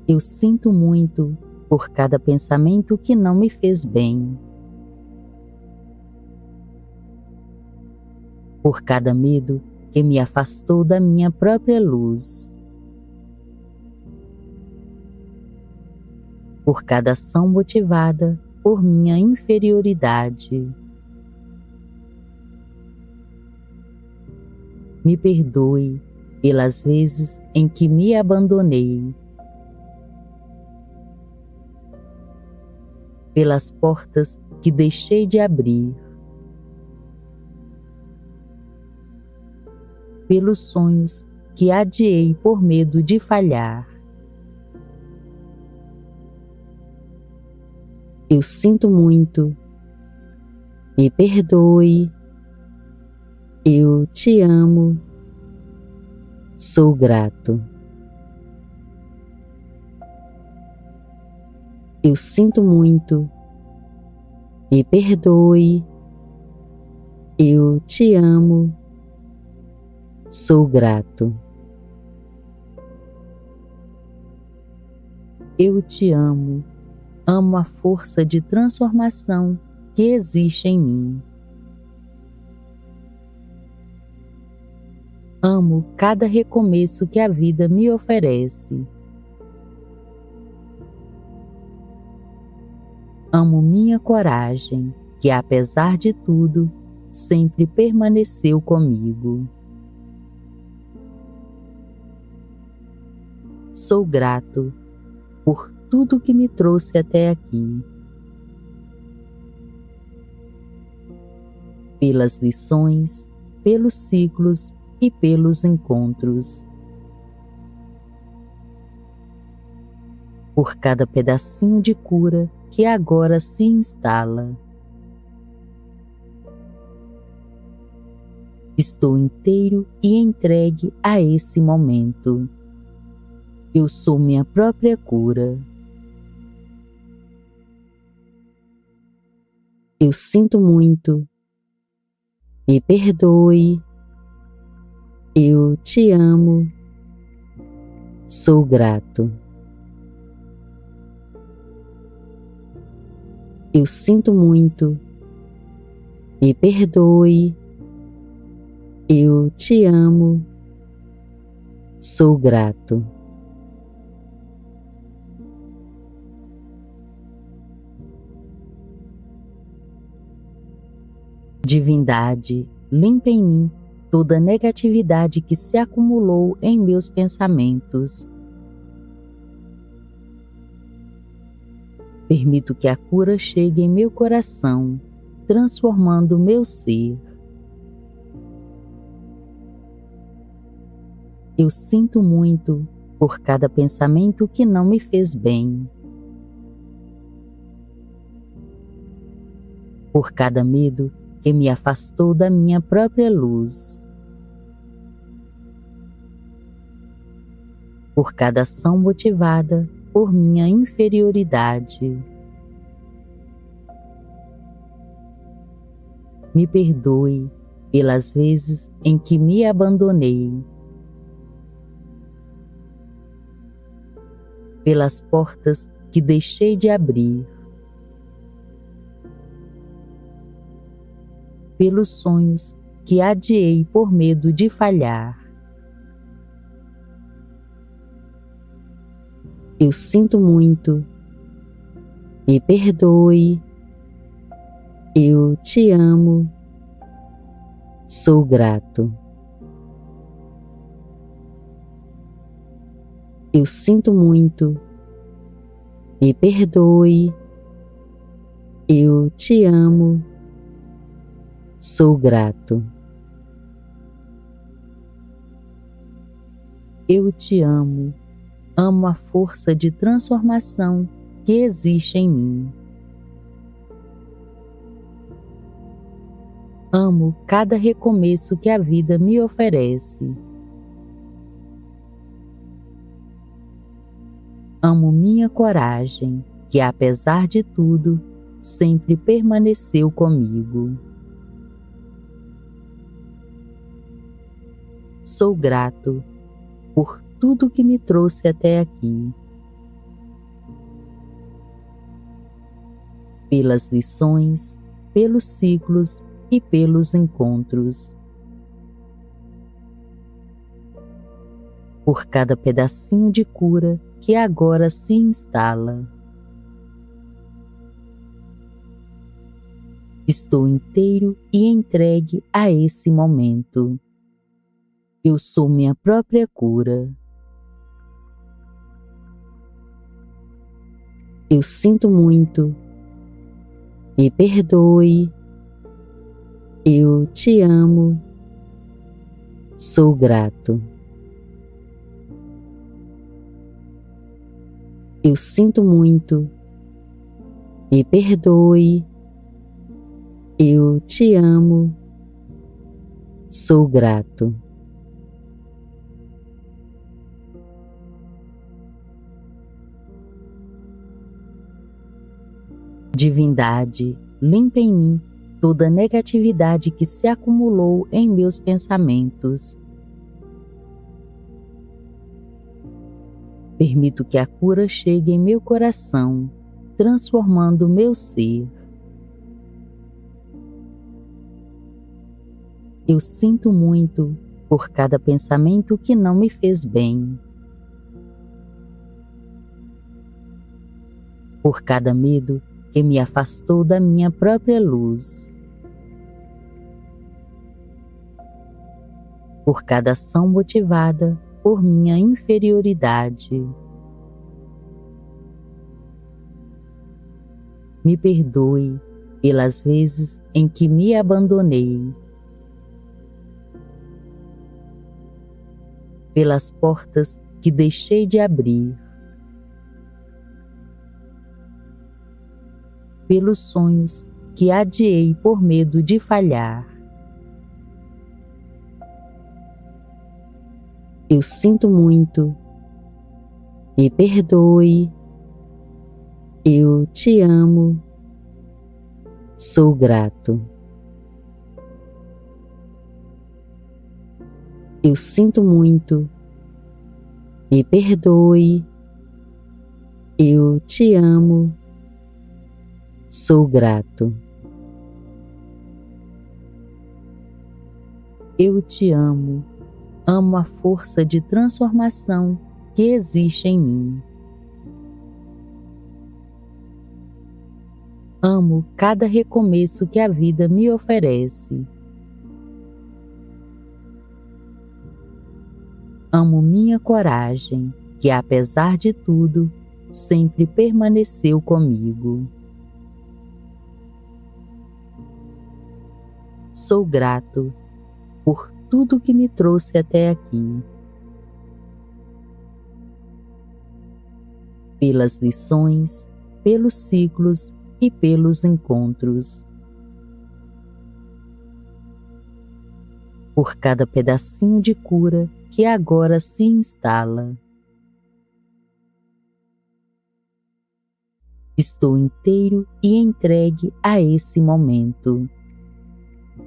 Eu sinto muito por cada pensamento que não me fez bem, por cada medo que me afastou da minha própria luz, por cada ação motivada por minha inferioridade. Me perdoe pelas vezes em que me abandonei, pelas portas que deixei de abrir, pelos sonhos que adiei por medo de falhar. Eu sinto muito, me perdoe, eu te amo, sou grato. Eu sinto muito, me perdoe, eu te amo, sou grato. Eu te amo, amo a força de transformação que existe em mim. Amo cada recomeço que a vida me oferece. Amo minha coragem, que apesar de tudo, sempre permaneceu comigo. Sou grato por tudo que me trouxe até aqui, pelas lições, pelos ciclos e pelos encontros, por cada pedacinho de cura que agora se instala. Estou inteiro e entregue a esse momento. Eu sou minha própria cura. Eu sinto muito, me perdoe, eu te amo, sou grato. Eu sinto muito, me perdoe, eu te amo, sou grato. Divindade, limpa em mim toda negatividade que se acumulou em meus pensamentos. Permito que a cura chegue em meu coração, transformando meu ser. Eu sinto muito por cada pensamento que não me fez bem, por cada medo que me afastou da minha própria luz, por cada ação motivada por minha inferioridade. Me perdoe pelas vezes em que me abandonei, pelas portas que deixei de abrir, pelos sonhos que adiei por medo de falhar. Eu sinto muito, me perdoe, eu te amo, sou grato. Eu sinto muito, me perdoe, eu te amo, sou grato. Eu te amo, amo a força de transformação que existe em mim. Amo cada recomeço que a vida me oferece. Amo minha coragem, que apesar de tudo, sempre permaneceu comigo. Sou grato por tudo que me trouxe até aqui, pelas lições, pelos ciclos e pelos encontros, por cada pedacinho de cura que agora se instala. Estou inteiro e entregue a esse momento. Eu sou minha própria cura. Eu sinto muito. Me perdoe. Eu te amo. Sou grato. Eu sinto muito. Me perdoe. Eu te amo. Sou grato. Divindade, limpa em mim toda negatividade que se acumulou em meus pensamentos. Permito que a cura chegue em meu coração, transformando meu ser. Eu sinto muito por cada pensamento que não me fez bem, por cada medo que me afastou da minha própria luz, por cada ação motivada por minha inferioridade. Me perdoe pelas vezes em que me abandonei, pelas portas que deixei de abrir, pelos sonhos que adiei por medo de falhar. Eu sinto muito. Me perdoe. Eu te amo. Sou grato. Eu sinto muito. Me perdoe. Eu te amo. Sou grato. Eu te amo. Amo a força de transformação que existe em mim. Amo cada recomeço que a vida me oferece. Amo minha coragem, que apesar de tudo, sempre permaneceu comigo. Sou grato por tudo que me trouxe até aqui, pelas lições, pelos ciclos e pelos encontros, por cada pedacinho de cura que agora se instala. Estou inteiro e entregue a esse momento.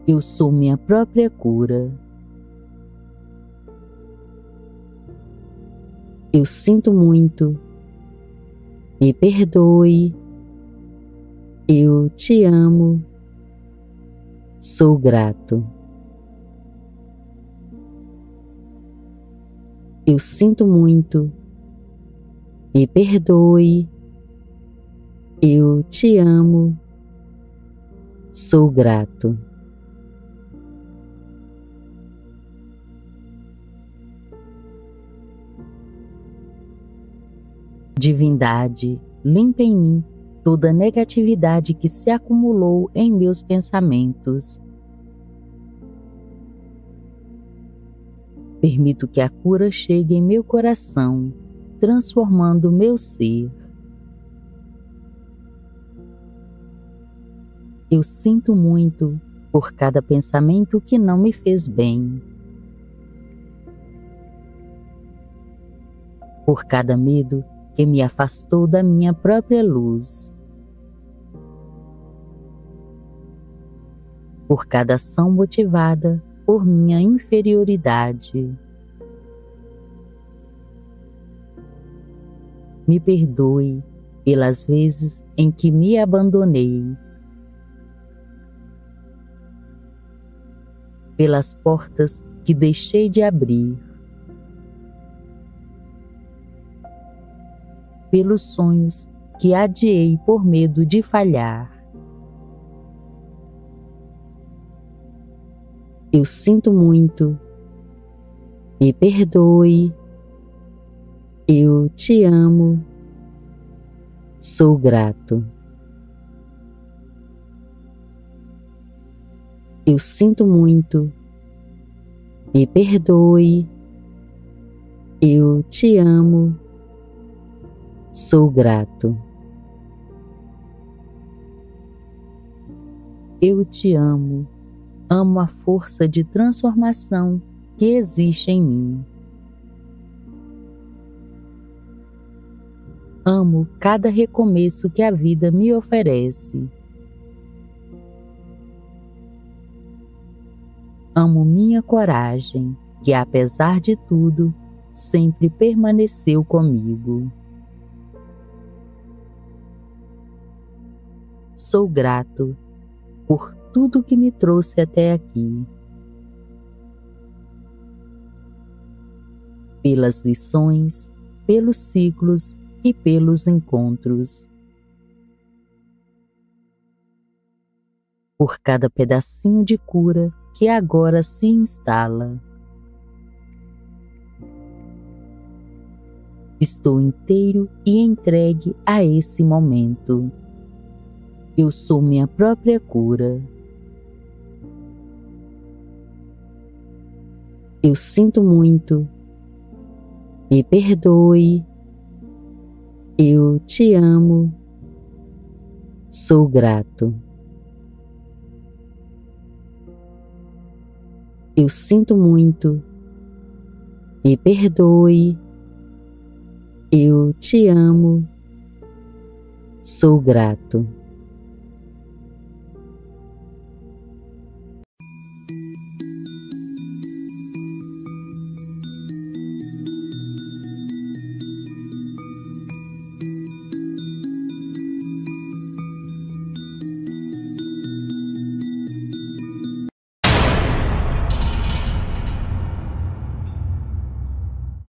Eu sou minha própria cura. Eu sinto muito. Me perdoe. Eu te amo. Sou grato. Eu sinto muito. Me perdoe. Eu te amo. Sou grato. Divindade, limpa em mim toda negatividade que se acumulou em meus pensamentos. Permito que a cura chegue em meu coração, transformando meu ser. Eu sinto muito por cada pensamento que não me fez bem, por cada medo que me afastou da minha própria luz, por cada ação motivada por minha inferioridade. Me perdoe pelas vezes em que me abandonei, pelas portas que deixei de abrir, pelos sonhos que adiei por medo de falhar. Eu sinto muito. Me perdoe. Eu te amo. Sou grato. Eu sinto muito. Me perdoe. Eu te amo. Sou grato. Eu te amo. Amo a força de transformação que existe em mim. Amo cada recomeço que a vida me oferece. Amo minha coragem, que apesar de tudo, sempre permaneceu comigo. Sou grato por tudo que me trouxe até aqui, pelas lições, pelos ciclos e pelos encontros, por cada pedacinho de cura que agora se instala. Estou inteiro e entregue a esse momento. Eu sou minha própria cura. Eu sinto muito. Me perdoe. Eu te amo. Sou grato. Eu sinto muito. Me perdoe. Eu te amo. Sou grato.